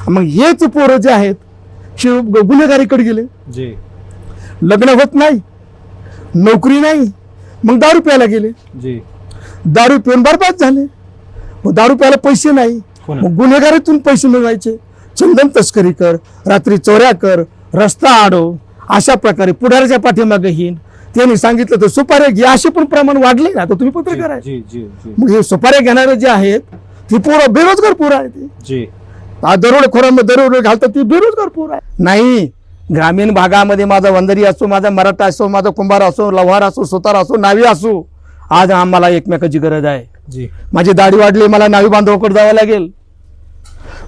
मग हेच पोरं जे आहेत गुन्हेगारीकडे गेले. लग्न होत नाही, नोकरी नाही, मग दारू प्यायला गेले. दारू पिऊन बरबाद झाले. मग दारू प्यायला पैसे नाही, मग गुन्हेगारीतून पैसे मिळवायचे. चंदन तस्करी कर, रात्री चोऱ्या कर, रस्ता अडव, अशा प्रकारे पुढाऱ्याच्या पाठीमागे हिंड. त्यांनी सांगितलं तर सुपाऱ्या घे, असे पण प्रमाण वाढले ना. आता तुम्ही पत्रकार आहे, मग हे सुपाऱ्या घेणारे जे आहेत ती पोरं बेरोजगार पोरं आहेत. दरोडेखोरांमध्ये दरोडे घालतात ती बेरोजगार पोरं आहे. नाही, ग्रामीण भागामध्ये माझा वंदरी असो, माझा मराठा असो, माझा कुंभार असो, लव्हार असो, सुतार असो, नावी असो, आज आम्हाला एकमेकाची गरज आहे. माझी दाढी वाढली, मला नावी बांधवाकडे जावं लागेल.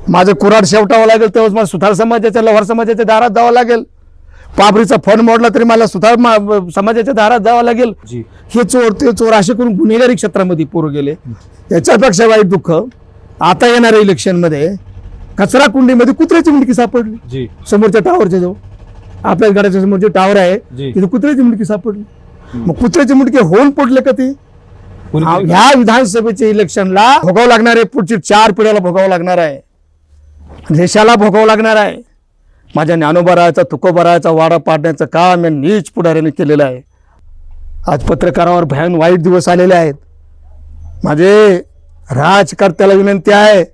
माझं कुऱ्हाड शेवटावं लागेल, तेव्हाच मला सुतार समाजाच्या, लव्हार समाजाच्या दारात जावं लागेल. पाबरीचा फण मोडला तरी मला सुतार समाजाच्या दारात जावं लागेल. हे चोर ते चोर असे करून गुन्हेगारी क्षेत्रामध्ये पोरं गेले. याच्यापेक्षा वाईट दुःख आता येणाऱ्या इलेक्शन मध्ये कचरा कुंडीमध्ये कुत्र्याची मुंडकी सापडली. समोरच्या टावरच्या जवळ, आपल्या घराच्या समोरचे टावर आहे तिथे कुत्र्याची मुंडकी सापडली. मग कुत्र्याची मुंडकी होऊन पडले का ते? ह्या विधानसभेच्या इलेक्शनला भोगावं लागणार आहे. पुढची 4 पिढ्याला भोगावं लागणार आहे, देशाला भोगावं लागणार आहे. माझ्या ज्ञानोबरायाचा तुकोबरायाचा वाडा पाडण्याचं काम या नीच पुढाऱ्याने केलेलं आहे. आज पत्रकारावर भयान वाईट दिवस आलेले आहेत. माझे राजकर्त्याला विनंती आहे,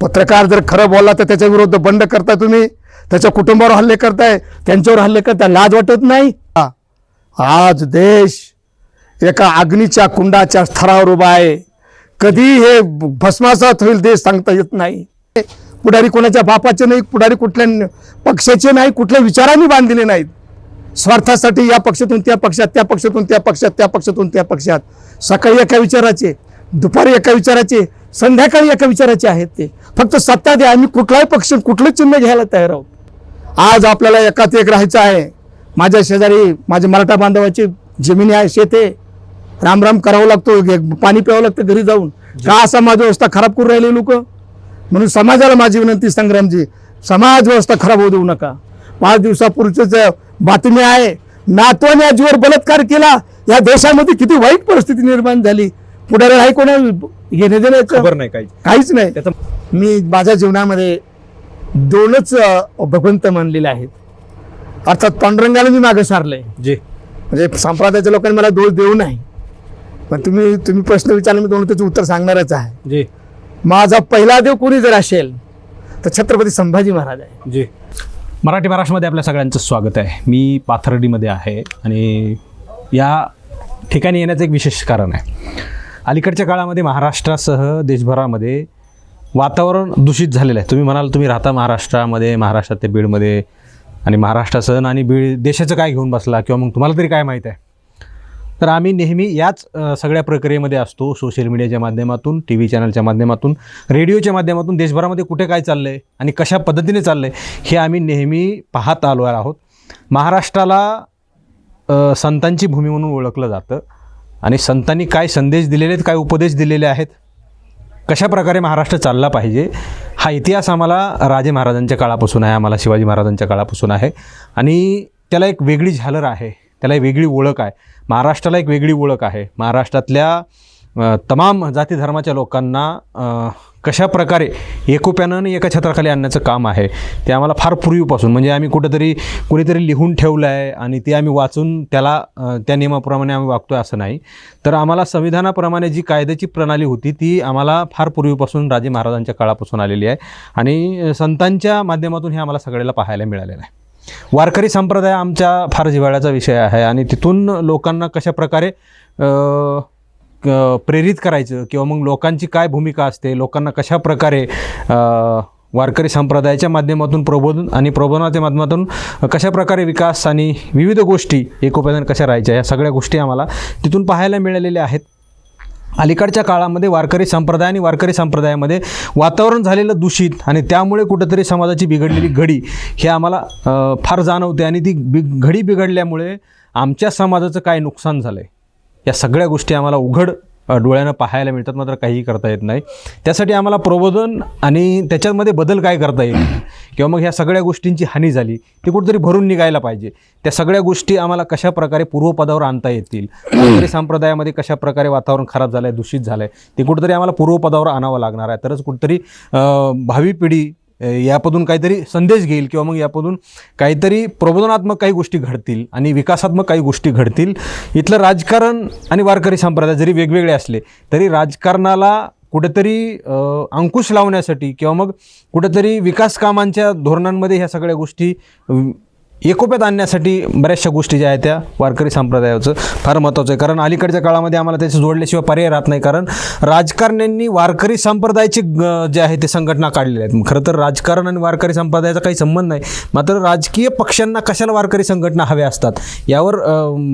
पत्रकार जर खरं बोलला तर त्याच्या विरुद्ध बंड करता, तुम्ही त्याच्या कुटुंबावर हल्ले करताय, त्यांच्यावर हल्ले करताय, लाज वाटत नाही? आज देश एका अग्नीच्या कुंडाच्या स्तरावर उभा आहे. कधी हे भस्मासात होईल देश सांगता येत नाही. पुढारी कोणाच्या बापाचे नाही, पुढारी कुठल्या पक्षाचे नाही, कुठल्या विचारांनी बांधलेले नाहीत. स्वार्थासाठी या पक्षातून त्या पक्षात, त्या पक्षातून त्या पक्षात, त्या पक्षातून त्या पक्षात. सकाळी एका विचाराचे, दुपारी एका विचाराचे, संध्याकाळी एका विचाराचे आहेत. ते फक्त सत्ता द्या, आम्ही कुठलाही पक्ष कुठलं चिन्ह घ्यायला तयार आहोत. आज आपल्याला एकात एक राहायचं आहे. माझ्या शेजारी माझे मराठा बांधवाची जमिनी आहे, शेते, रामराम करावं लागतो, पाणी प्यावं लागतं घरी जाऊन. का समाज व्यवस्था खराब करून राहिले लोक? म्हणून समाजाला माझी विनंती, संग्रामजी, समाज व्यवस्था खराब होऊ देऊ नका. 5 दिवसापूर्वीच बातमी आहे, नातवाने आजीवर बलात्कार केला. या देशामध्ये किती वाईट परिस्थिती निर्माण झाली. पुढे राही कोणा घेणे देण्याचं नाही, काहीच नाही. मी माझ्या जीवनामध्ये 2च भगवंत मानलेले आहेत. अर्थात पांडुरंगाला मी मागे सारलंय. म्हणजे संप्रदायाच्या लोकांनी मला दोष देऊ नाही, पण तुम्ही प्रश्न विचारला, मी त्याचं उत्तर सांगणारच आहे. माझा पहिला देव कोणी जर असेल तर छत्रपती संभाजी महाराज आहे. मराठी महाराष्ट्रामध्ये आपल्या सगळ्यांचं स्वागत आहे. मी पाथर्डीमध्ये आहे आणि या ठिकाणी येण्याचं एक विशेष कारण आहे. अलीकडच्या काळामध्ये महाराष्ट्रासह देशभरामध्ये वातावरण दूषित झालेलं आहे. तुम्ही म्हणाल तुम्ही राहता महाराष्ट्रामध्ये, महाराष्ट्रात बीडमध्ये, आणि महाराष्ट्रासह आणि बीड देशाचं काय घेऊन बसला, किंवा मग तुम्हाला तरी काय माहीत आहे? तर आम्ही नेहमी याच सगळ्या प्रक्रियेमध्ये असतो. सोशल मीडियाच्या माध्यमातून, टी व्ही चॅनलच्या माध्यमातून, रेडिओच्या माध्यमातून देशभरामध्ये कुठे काय चाललं आहे आणि कशा पद्धतीने चाललं आहे हे आम्ही नेहमी पाहत आलो आहोत. महाराष्ट्राला संतांची भूमी म्हणून ओळखलं जातं आणि संतांनी काय संदेश दिलेले आहेत, काय उपदेश दिलेले आहेत, कशा प्रकारे महाराष्ट्र चालला पाहिजे, हा इतिहास आम्हाला राजे महाराजांच्या काळापासून आहे, आम्हाला शिवाजी महाराजांच्या काळापासून आहे. आणि त्याला एक वेगळी झालर आहे, त्याला एक वेगळी ओळख आहे. महाराष्ट्राला एक वेगळी ओळख आहे. महाराष्ट्रातल्या तमाम जाती धर्माच्या लोकांना कशा प्रकारे एकोप्यानं आणि एका छत्राखाली आणण्याचं काम आहे ते आम्हाला फार पूर्वीपासून, म्हणजे आम्ही कुणीतरी लिहून ठेवलं आहे आणि ते आम्ही वाचून त्या नियमाप्रमाणे आम्ही वागतो आहे असं नाही. तर आम्हाला संविधानाप्रमाणे जी कायद्याची प्रणाली होती ती आम्हाला फार पूर्वीपासून राजे महाराजांच्या काळापासून आलेली आहे आणि संतांच्या माध्यमातून हे आम्हाला सगळ्याला पाहायला मिळालेलं आहे. वारकरी संप्रदाय आमच्या फार जिव्हाळ्याचा विषय आहे आणि तिथून लोकांना कशा प्रकारे प्रेरित करायचं, किंवा मग लोकांची काय भूमिका असते, लोकांना कशा प्रकारे वारकरी संप्रदायाच्या माध्यमातून प्रबोधन आणि प्रबोधनाच्या माध्यमातून कशा प्रकारे विकास आणि विविध गोष्टी एकोप्याने कशा राहायच्या, या सगळ्या गोष्टी आम्हाला तिथून पाहायला मिळालेल्या आहेत. अलीकडच्या काळामध्ये वारकरी संप्रदाय आणि वारकरी संप्रदायामध्ये वातावरण झालेलं दूषित आणि त्यामुळे कुठंतरी समाजाची बिघडलेली घडी हे आम्हाला फार जाणवते. आणि ती घडी बिघडल्यामुळे आमच्या समाजाचं काय नुकसान झालं आहे या सगळ्या गोष्टी आम्हाला उघड डोळ्यानं पाहायला मिळतात, मात्र काहीही करता येत नाही. त्यासाठी आम्हाला प्रबोधन आणि त्याच्यामध्ये बदल काय करता येईल, किंवा मग ह्या सगळ्या गोष्टींची हानी झाली ती कुठेतरी भरून निघायला पाहिजे. त्या सगळ्या गोष्टी आम्हाला कशा प्रकारे पूर्वपदावर आणता येतील, वारकरी संप्रदायामध्ये कशा प्रकारे वातावरण खराब झालं आहे, दूषित झालं आहे, ते कुठेतरी आम्हाला पूर्वपदावर आणावं लागणार आहे. तरच कुठेतरी भावी पिढी यामधून काहीतरी संदेश घेईल किंवा मग यामधून काहीतरी प्रबोधनात्मक काही गोष्टी घडतील आणि विकासात्मक काही गोष्टी घडतील. इथलं राजकारण आणि वारकरी संप्रदाय जरी वेगवेगळे असले तरी राजकारणाला कुठेतरी अंकुश लावण्यासाठी किंवा मग कुठेतरी विकास कामांच्या धोरणांमध्ये ह्या सगळ्या गोष्टी एकोप्यात आणण्यासाठी बऱ्याचशा गोष्टी ज्या आहेत त्या वारकरी संप्रदायाचं फार महत्त्वाचं आहे. कारण अलीकडच्या काळामध्ये आम्हाला त्याचे जोडल्याशिवाय पर्याय राहत नाही. कारण राजकारण्यांनी वारकरी संप्रदायाची जे आहे ते संघटना काढलेल्या आहेत. खरं तर राजकारण आणि वारकरी संप्रदायाचा काही संबंध नाही. मात्र राजकीय पक्षांना कशाला वारकरी संघटना हव्या असतात यावर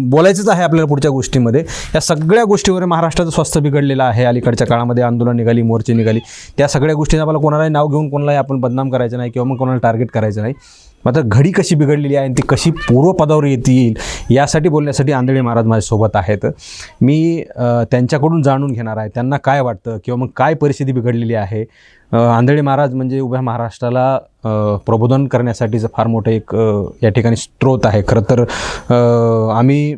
बोलायचंच आहे आपल्याला पुढच्या गोष्टीमध्ये. या सगळ्या गोष्टीवर महाराष्ट्राचं स्वास्थ्य बिघडलेलं आहे. अलीकडच्या काळामध्ये आंदोलन निघाली, मोर्चे निघाली, त्या सगळ्या गोष्टींना आपल्याला कोणालाही नाव घेऊन कोणालाही आपण बदनाम करायचं नाही किंवा मग कोणाला टार्गेट करायचं नाही. मात्र घडी कशी बिघडलेली आहे आणि ती कशी पूर्वपदावर येईल यासाठी बोलण्यासाठी आंधळे महाराज माझ्यासोबत आहेत. मी त्यांच्याकडून जाणून घेणार आहे त्यांना काय वाटतं किंवा मग काय परिस्थिती बिघडलेली आहे. आंधळे महाराज म्हणजे उभ्या महाराष्ट्राला प्रबोधन करण्यासाठीचं फार मोठं एक या ठिकाणी स्रोत आहे. खरं तर आम्ही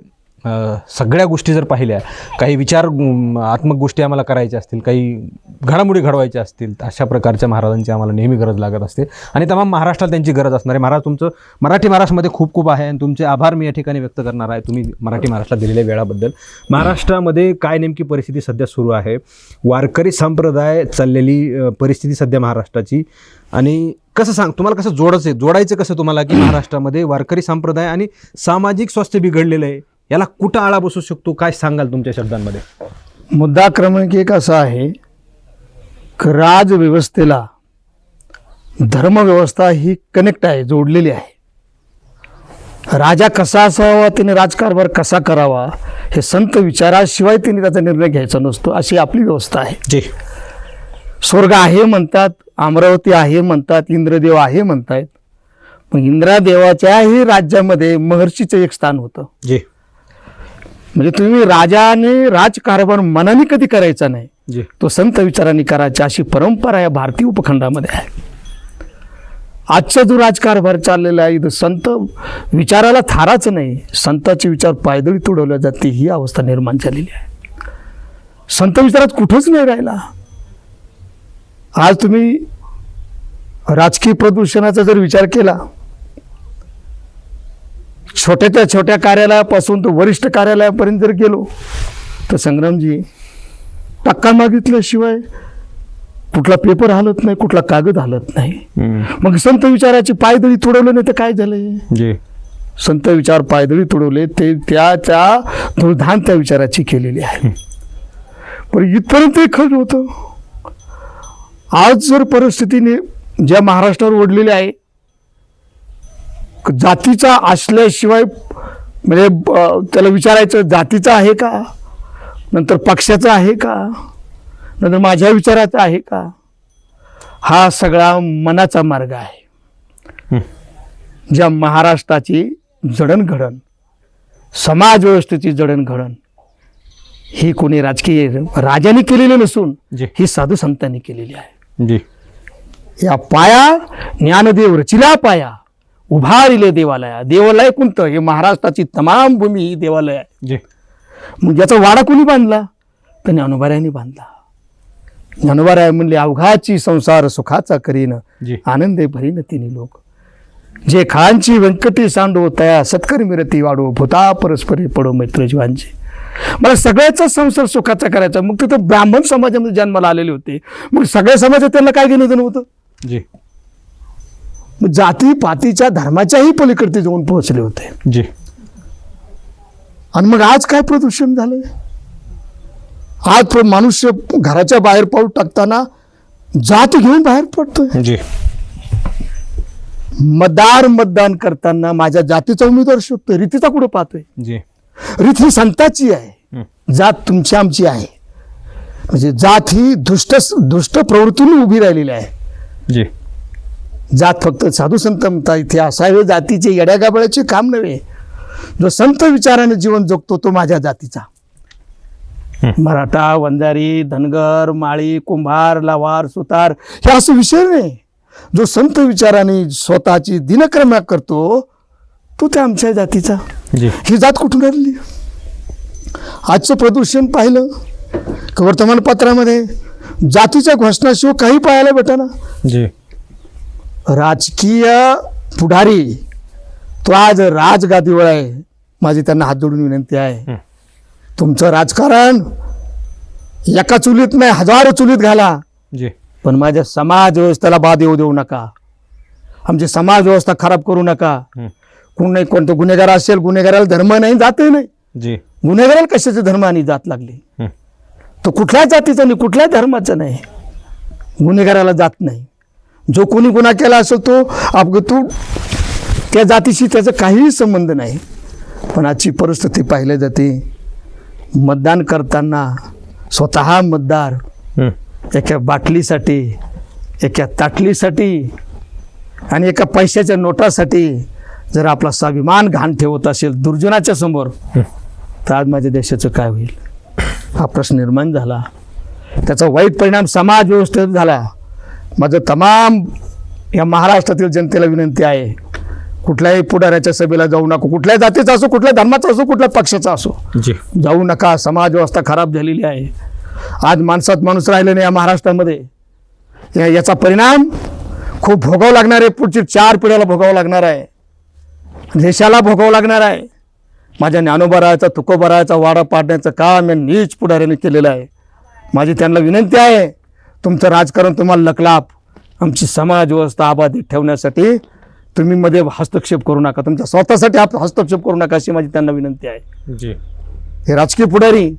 सगळ्या गोष्टी जर पाहिल्या, काही विचारात्मक गोष्टी आम्हाला करायच्या असतील, काही घडामोडी घडवायच्या असतील, अशा प्रकारच्या महाराजांची आम्हाला नेहमी गरज लागत असते आणि तमाम महाराष्ट्राला त्यांची गरज असणार आहे. महाराज तुमचं मराठी महाराष्ट्रामध्ये खूप खूप आहे आणि तुमचे आभार मी या ठिकाणी व्यक्त करणार आहे तुम्ही मराठी महाराष्ट्राला दिलेल्या वेळाबद्दल. महाराष्ट्रामध्ये काय नेमकी परिस्थिती सध्या सुरू आहे, वारकरी संप्रदाय चाललेली परिस्थिती सध्या महाराष्ट्राची, आणि कसं तुम्हाला कसं जोडायचं कसं तुम्हाला की महाराष्ट्रामध्ये वारकरी संप्रदाय आणि सामाजिक स्वास्थ्य बिघडलेलं आहे, याला कुठं आळा बसू शकतो, काय सांगाल तुमच्या शब्दांमध्ये? मुद्दा क्रमांक 1 असा आहे की राजव्यवस्थेला धर्मव्यवस्था ही कनेक्ट आहे, जोडलेली आहे. राजा कसा असावा, त्याने राजकारभार कसा करावा हे संत विचाराशिवाय त्यांनी त्याचा निर्णय घ्यायचा नसतो, अशी आपली व्यवस्था आहे. जी. स्वर्ग आहे म्हणतात, अमरावती आहे म्हणतात, इंद्रदेव आहे म्हणतात, पण इंद्रदेवाच्याही राज्यामध्ये महर्षीचं एक स्थान होतं. जी. म्हणजे तुम्ही राजाने राजकारभार मनाने कधी करायचा नाही, जी. तो संत विचारांनी करायचा, अशी परंपरा या भारतीय उपखंडामध्ये आहे. आजचा जो राजकारभार चाललेला आहे इथं संत विचाराला थाराच नाही, संतांचे विचार पायदळी तुडवल्या जाते, ही अवस्था निर्माण झालेली आहे. संत विचारात कुठंच नाही राहिला. आज तुम्ही राजकीय प्रदूषणाचा जर विचार केला, छोट्याच्या छोट्या कार्यालयापासून तो वरिष्ठ कार्यालयापर्यंत जर गेलो तर संग्रामजी टक्का मागितल्याशिवाय कुठला पेपर हलत नाही, कुठला कागद हलत नाही. मग संत विचाराची पायदळी तुडवले नाही तर काय झालंय? संत विचार पायदळी तुडवले ते त्या धुळधान त्या विचाराची केलेली आहे. पण इथपर्यंत खरं होतं. आज जर परिस्थितीने ज्या महाराष्ट्रावर ओढलेली आहे, जातीचा असल्याशिवाय म्हणजे त्याला विचारायचं जातीचा आहे का, नंतर पक्षाचा आहे का, नंतर माझ्या विचाराचा आहे का, हा सगळा मनाचा मार्ग आहे. ज्या महाराष्ट्राची जडणघडण, समाज व्यवस्थेची जडणघडण ही कोणी राजकीय राजाने केलेली नसून ही साधू संतांनी केलेली आहे. या पाया ज्ञानदेव रचिला पाया, उभारिले देवालया. देवालय कोणतं? हे महाराष्ट्राची तमाम भूमी ही देवालय आहे. मग याचा वाडा कोणी बांधला? तर ज्ञानोबाऱ्यांनी बांधला. ज्ञानोबाराय म्हणले अवघाची संसार सुखाचा करीन, आनंदे भरीन तिन्ही लोक. जे खांची व्यंकटी सांडो तया सत्करी मिरती वाढो, भूता परस्परी पडो मैत्र जीवांची. मला सगळ्याचा संसार सुखाचा करायचा. मग तिथं ब्राह्मण समाजामध्ये जन्माला आलेले होते, मग सगळ्या समाजात त्यांना काय घेणं देणं होतं? जाती पातीच्या धर्माच्याही पलीकडे जाऊन पोहोचले होते. आणि मग आज काय प्रदूषण झालंय? आज मनुष्य घराच्या बाहेर पाऊल टाकताना जात घेऊन बाहेर पडतोय. मतदान करताना माझ्या जातीचा उमेदवार शोधतोय, रीतीचा कुठं पाहतोय? रीत ही संताची आहे, जात तुमची आमची आहे. म्हणजे जात ही दुष्ट प्रवृत्तीने उभी राहिलेली आहे. जात फक्त साधू संत म्हणता इथे असावे जातीचे येड्या गाबळ्याचे काम नव्हे. जो संत विचाराने जीवन जगतो तो माझ्या जातीचा. मराठा, वंजारी, धनगर, माळी, कुंभार, लावार, सुतार हे असं विषय नाही. जो संत विचाराने स्वतःची दिनक्रम्या करतो तो त्या आमच्या जातीचा. ही जात कुठून आली? आजचं प्रदूषण पाहिलं की वर्तमानपत्रामध्ये जातीच्या घोषणाशिवाय काही पाहायला भेटेना. राजकीय पुढारी तो आज राजगादीवर आहे. माझी त्यांना हात जोडून विनंती आहे, तुमचं राजकारण एका चुलीत नाही हजारो चुलीत घाला, पण माझ्या समाज व्यवस्थेला बाध येऊ देऊ नका. आमची समाज व्यवस्था खराब करू नका. कोण कोणतं गुन्हेगार असेल, गुन्हेगाराला धर्म नाही जातही नाही. गुन्हेगाराला कशाचे धर्म आणि जात लागली? तो कुठल्याच जातीचा नाही, कुठल्याच धर्माचा नाही, गुन्हेगाराला जात नाही. जो कोणी गुन्हा केला असेल तो तो त्या जातीशी त्याचा काहीही संबंध नाही. पण आजची परिस्थिती पाहिली जाते, मतदान करताना स्वतः मतदार एका बाटलीसाठी, एका ताटलीसाठी आणि एका पैशाच्या नोटासाठी जर आपला स्वाभिमान घाण ठेवत असेल दुर्जनाच्या समोर, तर आज माझ्या देशाचं काय होईल हा प्रश्न निर्माण झाला. त्याचा वाईट परिणाम समाज व्यवस्थेत झाला. माझं तमाम या महाराष्ट्रातील जनतेला विनंती आहे, कुठल्याही पुढाऱ्याच्या सभेला जाऊ नका. कुठल्या जातीचा असो, कुठल्या धर्माचा असो, कुठल्या पक्षाचा असो, जाऊ नका. समाज व्यवस्था खराब झालेली आहे. आज माणसात माणूस राहिले नाही या महाराष्ट्रामध्ये. याचा परिणाम खूप भोगावं लागणार आहे. पुढची 4 पिढ्याला भोगावं लागणार आहे, देशाला भोगावं लागणार आहे. माझ्या ज्ञानोबरायाचा तुकोबरायाचा वाडा पाडण्याचं काम या नीच पुढाऱ्याने केलेलं आहे. माझी त्यांना विनंती आहे, तुमचं राजकारण तुम्हाला लकलाप, आमची समाज व्यवस्था आबाधित ठेवण्यासाठी तुम्ही मध्ये हस्तक्षेप करू नका, तुमच्या स्वतःसाठी हस्तक्षेप करू नका, अशी माझी त्यांना विनंती आहे. हे राजकीय पुढारी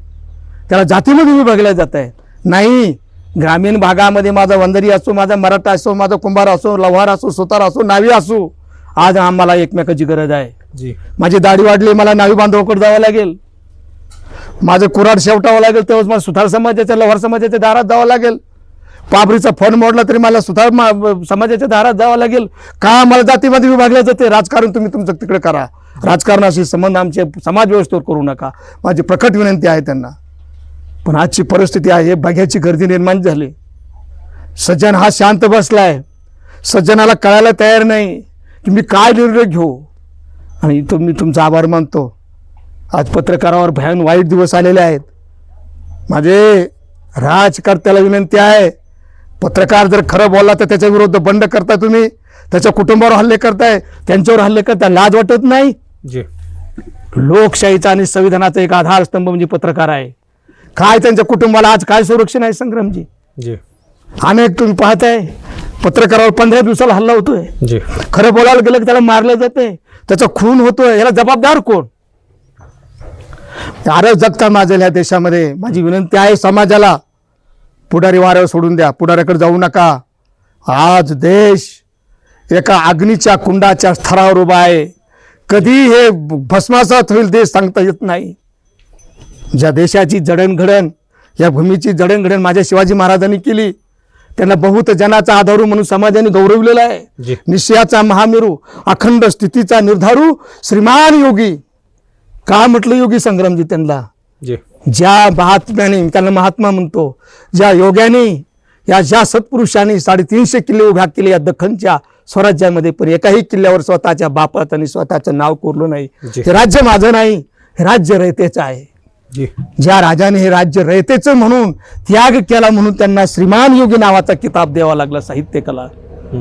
त्याला जातीमध्ये विभागले जात आहे. नाही, ग्रामीण भागामध्ये माझा वंजारी असो, माझा मराठा असो, माझा कुंभार असो, लव्हार असो, सुतार असो, नावी असो, आज आम्हाला एकमेकाची गरज आहे. माझी दाढी वाढली, मला नावी बांधवाकडे जावं लागेल. माझं कुऱ्हाड शेवटावं लागेल, तेव्हाच मला सुतार समाजाच्या, लव्हार समाजाच्या दारात जावं लागेल. पाबरीचा फण मोडला तरी मला सुतार समाजाच्या दारात जावं लागेल. का मला जातीमध्ये विभागले जाते? राजकारण तुम्ही तुमचं तिकडे करा, राजकारणाशी संबंध आमचे समाज व्यवस्थेवर करू नका, माझी प्रकट विनंती आहे त्यांना. पण आजची परिस्थिती आहे, बघ्याची गर्दी निर्माण झाली. सज्जन हा शांत बसलाय, सज्जनाला कळायला तयार नाही की मी काय निर्णय घेऊ. आणि मी तुमचा आभार मानतो. आज पत्रकारावर भयान वाईट दिवस आलेले आहेत. माझे राजकर्त्याला विनंती आहे, पत्रकार जर खरं बोलला तर त्याच्या विरुद्ध बंड करताय तुम्ही, त्याच्या कुटुंबावर हल्ले करताय, त्यांच्यावर हल्ले करताय, लाज वाटत नाही? लोकशाहीचा आणि संविधानाचा एक आधारस्तंभ म्हणजे पत्रकार आहे. काय त्यांच्या कुटुंबाला आज काय संरक्षण आहे संग्रामजी? अनेक तुम्ही पाहताय पत्रकारावर 15 दिवसाला हल्ला होतोय. खरं बोलायला गेलं की त्याला मारलं जाते, त्याचा खून होतोय. याला जबाबदार कोण? अराजकता माजेल ह्या देशामध्ये. माझी विनंती आहे समाजाला, पुढारी वाऱ्यावर सोडून द्या, पुढाऱ्याकडे जाऊ नका. आज देश एका अग्नीच्या कुंडाच्या स्तरावर उभा आहे. कधी हे भस्मासात होईल देश सांगता येत नाही. ज्या देशाची जडणघडण, या भूमीची जडणघडण माझ्या शिवाजी महाराजांनी केली, त्यांना बहुत जनाचा आधारू म्हणून समाजाने गौरवलेला आहे. निश्चयाचा महामेरू, अखंड स्थितीचा निर्धारू श्रीमान योगी. का म्हटलं योगी संग्रामजी त्यांना? ज्या महात्म्याने, त्यांना महात्मा म्हणतो, ज्या योग्याने, या ज्या सत्पुरुषांनी 350 किल्ले उभ्या केले या दख्खनच्या स्वराज्यामध्ये, पण एकाही किल्ल्यावर स्वतःच्या बापात आणि स्वतःचं नाव कोरलं नाही. हे राज्य माझं नाही, हे राज्य रयतेचं आहे. ज्या राजाने हे राज्य रयतेचं म्हणून त्याग केला, म्हणून त्यांना श्रीमान योगी नावाचा किताब द्यावा लागला. साहित्य कला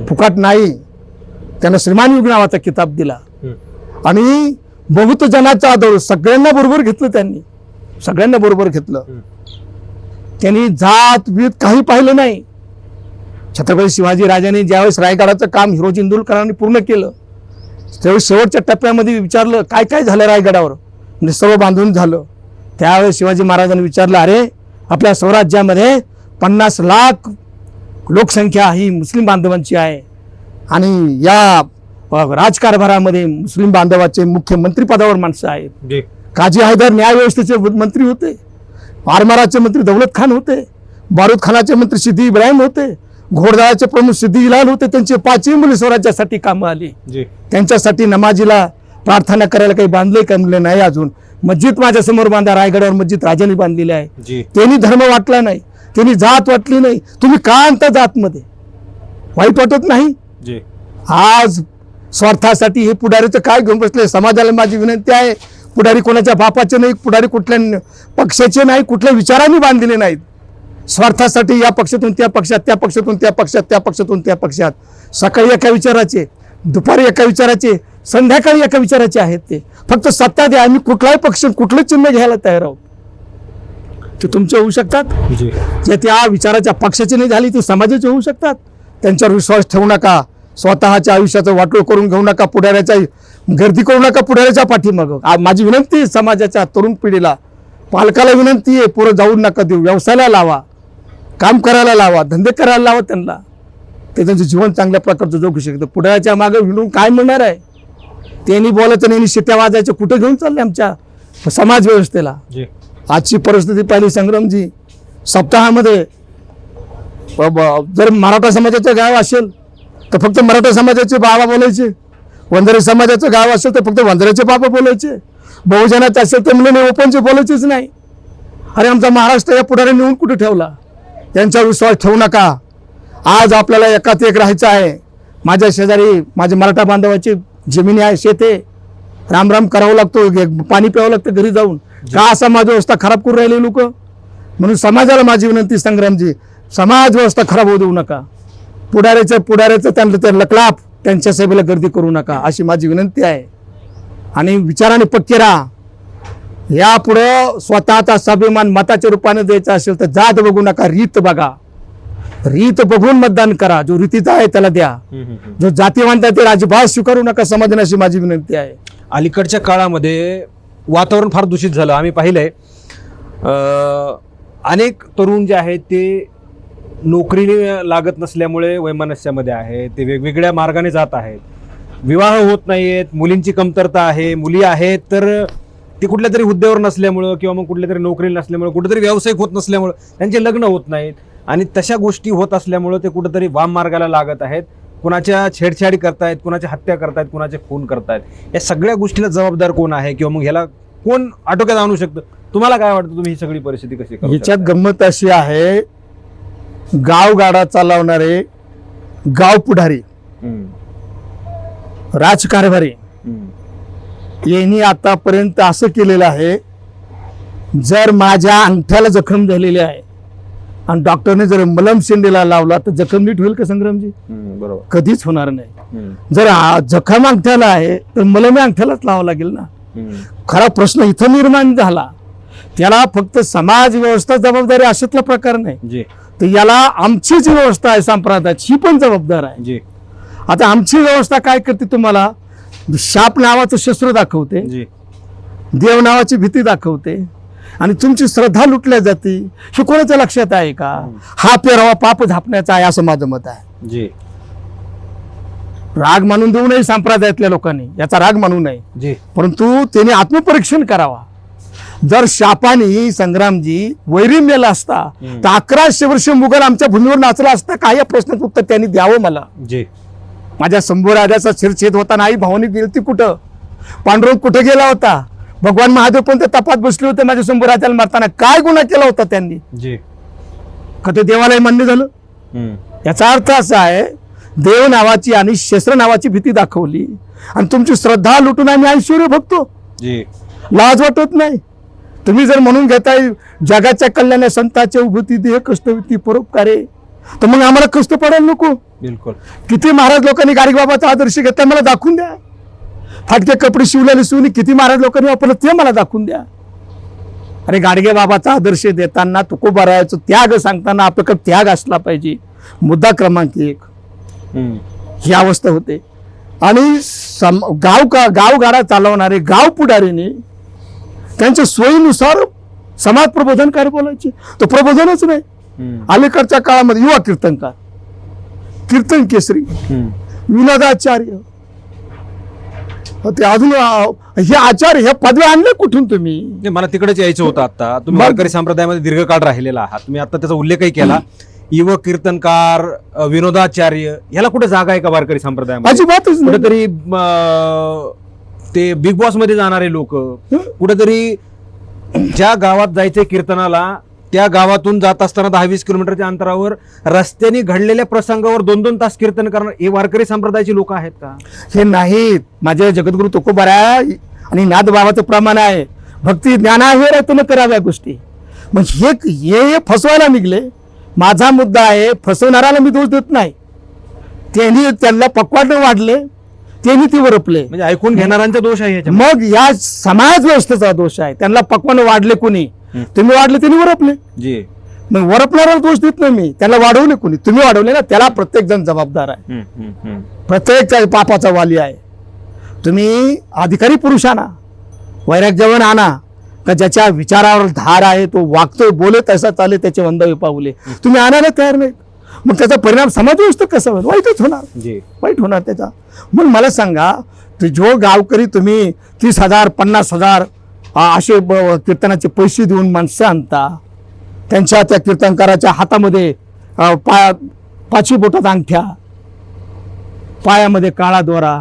फुकट नाही, त्यांना श्रीमान योगी नावाचा किताब दिला. आणि बहुत जनाचा आदर, सगळ्यांना बरोबर घेतलं त्यांनी, सगळ्यांना बरोबर घेतलं. त्यांनी जात बीत काही पाहिलं नाही. छत्रपती शिवाजी राजांनी ज्यावेळेस रायगडाचं काम हिरोजी इंदुरकरांनी पूर्ण केलं, त्यावेळेस शेवटच्या टप्प्यामध्ये विचारलं काय काय झालं रायगडावर, म्हणजे सर्व बांधून झालं. त्यावेळेस शिवाजी महाराजांनी विचारलं, अरे आपल्या स्वराज्यामध्ये 50 लाख लोकसंख्या ही मुस्लिम बांधवांची आहे, आणि या राजकारभारामध्ये मुस्लिम बांधवाचे मुख्यमंत्री पदावर माणसं आहेत. काजी हैदर न्याय व्यवस्थेचे मंत्री होते, आरमाराचे मंत्री दौलत खान होते, बारूद खानाचे मंत्री सिद्दी इब्राहिम होते, घोडदळाचे प्रमुख सिद्दी इलाल होते. त्यांची 5ही मुले स्वराज्यासाठी कामं आली. त्यांच्यासाठी नमाजीला प्रार्थना करायला काही बांधले कमले नाही. अजून मस्जिद माझ्या समोर बांधा, रायगडावर मस्जिद राजांनी बांधलेली आहे. त्यांनी धर्म वाटला नाही, त्यांनी जात वाटली नाही. तुम्ही का आणता जातमध्ये? वाईट वाटत नाही? आज स्वार्थासाठी हे पुढारीचं काय घेऊन बसले? समाजाला माझी विनंती आहे, पुढारी कोणाच्या बापाचे नाही, पुढारी कुठल्या पक्षाचे नाही, कुठल्या विचारांनी बांधलेले नाहीत. स्वार्थासाठी या पक्षातून त्या पक्षात, त्या पक्षातून त्या पक्षात, त्या पक्षातून त्या पक्षात, सकाळी एका विचाराचे, दुपारी एका विचाराचे, संध्याकाळी एका विचाराचे आहेत ते. फक्त सत्ता द्या, आम्ही कुठलाही पक्ष कुठलं चिन्ह घ्यायला तयार आहोत. ते तुमचे होऊ शकतात, जे त्या विचाराच्या पक्षाचे नाही झाली ते समाजाचे होऊ शकतात. त्यांच्यावर विश्वास ठेवू नका. स्वतःच्या आयुष्याचं वाटोळ करून घेऊ नका. पुढाऱ्याच्या गर्दी करू नका पुढाऱ्याच्या पाठीमागं. माझी विनंती आहे समाजाच्या तरुण पिढीला, पालकाला विनंती आहे, पोरं जाऊ नका देऊ. व्यवसायाला लावा, काम करायला लावा, धंदे करायला लावा त्यांना. ते त्यांचं जीवन चांगल्या प्रकारचं जगू शकतं. पुढाऱ्याच्या मागे हिंडून काय म्हणणार आहे? त्यांनी बोलायचं नाही, शिट्या वाजायच्या. कुठं घेऊन चालले आमच्या समाज व्यवस्थेला? आजची परिस्थिती पाहिली संग्रामजी, सप्ताहामध्ये जर मराठा समाजाचं गाव असेल तर फक्त मराठा समाजाचे बाबा बोलायचे, वंजारी समाजाचं गाव असेल तर फक्त वंजाऱ्याचे बाबा बोलायचे, बहुजनाचं असेल तर मुलं ओपनचे बोलायचेच नाही. अरे आमचा महाराष्ट्र या पुढाऱ्यांनी नेऊन कुठे ठेवला? त्यांच्यावर विश्वास ठेवू नका. आज आपल्याला एकात एक राहायचं आहे. माझ्या शेजारी माझे मराठा बांधवाची जमिनी आहे, शेते, राम करावं लागतो, पाणी प्यावं लागतं घरी जाऊन. का समाज व्यवस्था खराब करून राहिले लोक? म्हणून समाजाला माझी विनंती संग्रामजी, समाज व्यवस्था खराब होऊ देऊ नका. पुढाऱ्याचं त्यांना लकलाप, त्यांच्या सभेला गर्दी करू नका, अशी माझी विनंती आहे. आणि विचाराने पक्के राहा. यापुढं स्वतःचा स्वाभिमान मताच्या रूपाने द्यायचा असेल तर जात बघू नका, रीत बघा. रीत बघून मतदान करा. जो रीतीचा आहे त्याला द्या. जो जातीवंत आहे ते राजभाव स्वीकारू नका. समाजाने अशी माझी विनंती आहे. अलीकडच्या काळामध्ये वातावरण फार दूषित झालं. आम्ही पाहिलंय अनेक तरुण जे आहेत ते नोकरीने लागत नसल्यामुळे वैमनस्यामध्ये आहेत. ते वेगवेगळ्या मार्गाने जात आहेत. विवाह होत नाहीयेत. मुलींची कमतरता आहे. मुली आहेत तर ते कुठल्या तरी हुद्द्यावर नसल्यामुळं किंवा मग कुठल्या तरी नोकरीला नसल्यामुळं, कुठेतरी व्यावसायिक होत नसल्यामुळं त्यांचे लग्न होत नाहीत. आणि तशा गोष्टी होत असल्यामुळं ते कुठेतरी वाम मार्गाला लागत आहेत. कुणाच्या छेडछाडी करतायत, कुणाच्या हत्या करतायत, कुणाचे खून करतायत. या सगळ्या गोष्टीला जबाबदार कोण आहे किंवा मग ह्याला कोण आटोक्यात आणू शकतं? तुम्हाला काय वाटतं? तुम्ही ही सगळी परिस्थिती कशी करू शकता? ह्याच्यात गंमत अशी आहे, गावगाडा चालवणारे गाव पुढारी, राजकारभारी यांनी आतापर्यंत असं केलेलं आहे, जर माझ्या अंगठ्याला जखम झालेली आहे आणि डॉक्टरने जर मलम शेंडीला लावला तर जखम नीट होईल का संग्रामजी? बरोबर, कधीच होणार नाही. जर जखम अंगठ्याला आहे तर मलम अंगठ्यालाच लावावं लागेल ना. खरा प्रश्न इथं निर्माण झाला. त्याला फक्त समाज व्यवस्था जबाबदारी अशातला प्रकार नाही, तर याला आमची जी व्यवस्था आहे संप्रदायाची ही पण जबाबदार आहे. आता आमची व्यवस्था काय करते? तुम्हाला शाप नावाचं शस्त्र दाखवते, देव नावाची भीती दाखवते आणि तुमची श्रद्धा लुटल्या जाते. हे कोणाच्या लक्षात आहे का? हा पेरावा पाप झापण्याचा आहे असं माझं मत आहे. राग मानून देऊ नये संप्रदायातल्या लोकांनी, याचा राग मानू नये, परंतु त्यांनी आत्मपरीक्षण करावा. जर शापाने संग्रामजी वैरी मेला असता तर 1100 वर्ष मुघल आमच्या भूमीवर नाचला असता का? या प्रश्नाचं उत्तर त्यांनी द्यावं मला. माझ्या शंभूराजाचा शिरछेद होता, आई भावानी गेली ती कुठं? पांडुरंग कुठे गेला होता? भगवान महादेव पण ते तपात बसले होते माझ्या शंभूराजाला मारताना. काय गुन्हा केला होता त्यांनी? का ते देवालाही मान्य झालं? याचा अर्थ असा आहे, देव नावाची आणि शस्त्र नावाची भीती दाखवली आणि तुमची श्रद्धा लुटून आम्ही ऐश्वर्य बघतो. लाज वाटत नाही? तुम्ही जर म्हणून घेताय जगाच्या कल्याणे संतांच्या उभती देह कष्टवती परोपकारे, तर मग आम्हाला कष्ट पडायला नको? बिलकुल. किती महाराज लोकांनी गाडगे बाबाचा आदर्श घेतला मला दाखवून द्या. फाटके कपडे शिवलेले शिवून किती महाराज लोकांनी वापरलं ते मला दाखवून द्या. अरे गाडगे बाबाचा आदर्श देताना तुकोबारायाचं त्याग सांगताना आपल्याकडे त्याग असला पाहिजे. मुद्दा क्रमांक 1 ही अवस्था होते. आणि गावगाडा चालवणारे गाव पुढारीने त्यांच्या सोयीनुसार समाज प्रबोधनकारी बोलायचे. तो प्रबोधनच नाही. अलीकडच्या काळामध्ये युवा कीर्तनकार, कीर्तन केसरी, विनोदाचार्य, ते अजून हे आचार्य, हे पदव्या आणले कुठून तुम्ही? मला तिकडेच यायचं होतं. आता तुम्ही वारकरी संप्रदायामध्ये दीर्घकाळ राहिलेला आहात. तुम्ही आता त्याचा उल्लेखही केला. युवक कीर्तनकार, विनोदाचार्य, ह्याला कुठे जागा आहे का वारकरी संप्रदायामध्ये? अजिबातच नाही. कुठेतरी ते बिग बॉस मध्ये जाणारे लोक, कुठेतरी ज्या गावात जायचे कीर्तनाला त्या गावातून जात असताना 10-20 किलोमीटरच्या अंतरावर रस्त्याने घडलेल्या प्रसंगावर 2-2 तास कीर्तन करणार, हे वारकरी संप्रदायाची लोक आहेत का? हे नाहीत. माझे जगद्गुरु तुकोबाराय आणि नाथबाबाचं प्रमाण आहे, भक्ती ज्ञानाविरतन कराव्या गोष्टी. मग हे फसवायला निघले माझा मुद्दा आहे, फसवणाऱ्याला मी दोष देत नाही. त्यांना पक्वानं वाढले, त्यांनी ती वरपले. म्हणजे ऐकून घेणाऱ्यांचा दोष आहे याच्यात. मग या समाज व्यवस्थेचा दोष आहे. त्यांना पक्वानं वाढले कोणी, तुम्ही वाढले त्यांनी वरपले. जी. मग वरपणाऱ्याला दोष देत नाही मी. त्याला वाढवले कोणी, तुम्ही वाढवले ना. त्याला प्रत्येक जण जबाबदार आहे. प्रत्येक पापाचा वाली आहे. तुम्ही अधिकारी पुरुष आणा, वैराग्यवान आणा, का ज्याच्या विचारावर धार आहे, तो वागतोय, बोले तसा चाले, त्याचे वंदवे पावले. तुम्ही आणायला तयार नाहीत. मग त्याचा परिणाम समाज व्यवस्थेत कसा होईल? वाईटच होणार. वाईट होणार त्याचा. मग मला सांगा, जो गावकरी तुम्ही 30,000 50,000 असे कीर्तनाचे पैसे देऊन माणसं आणता, त्यांच्या त्या कीर्तनकाराच्या हातामध्ये पाचवी बोटात अंगठ्या, पायामध्ये काळा दोरा,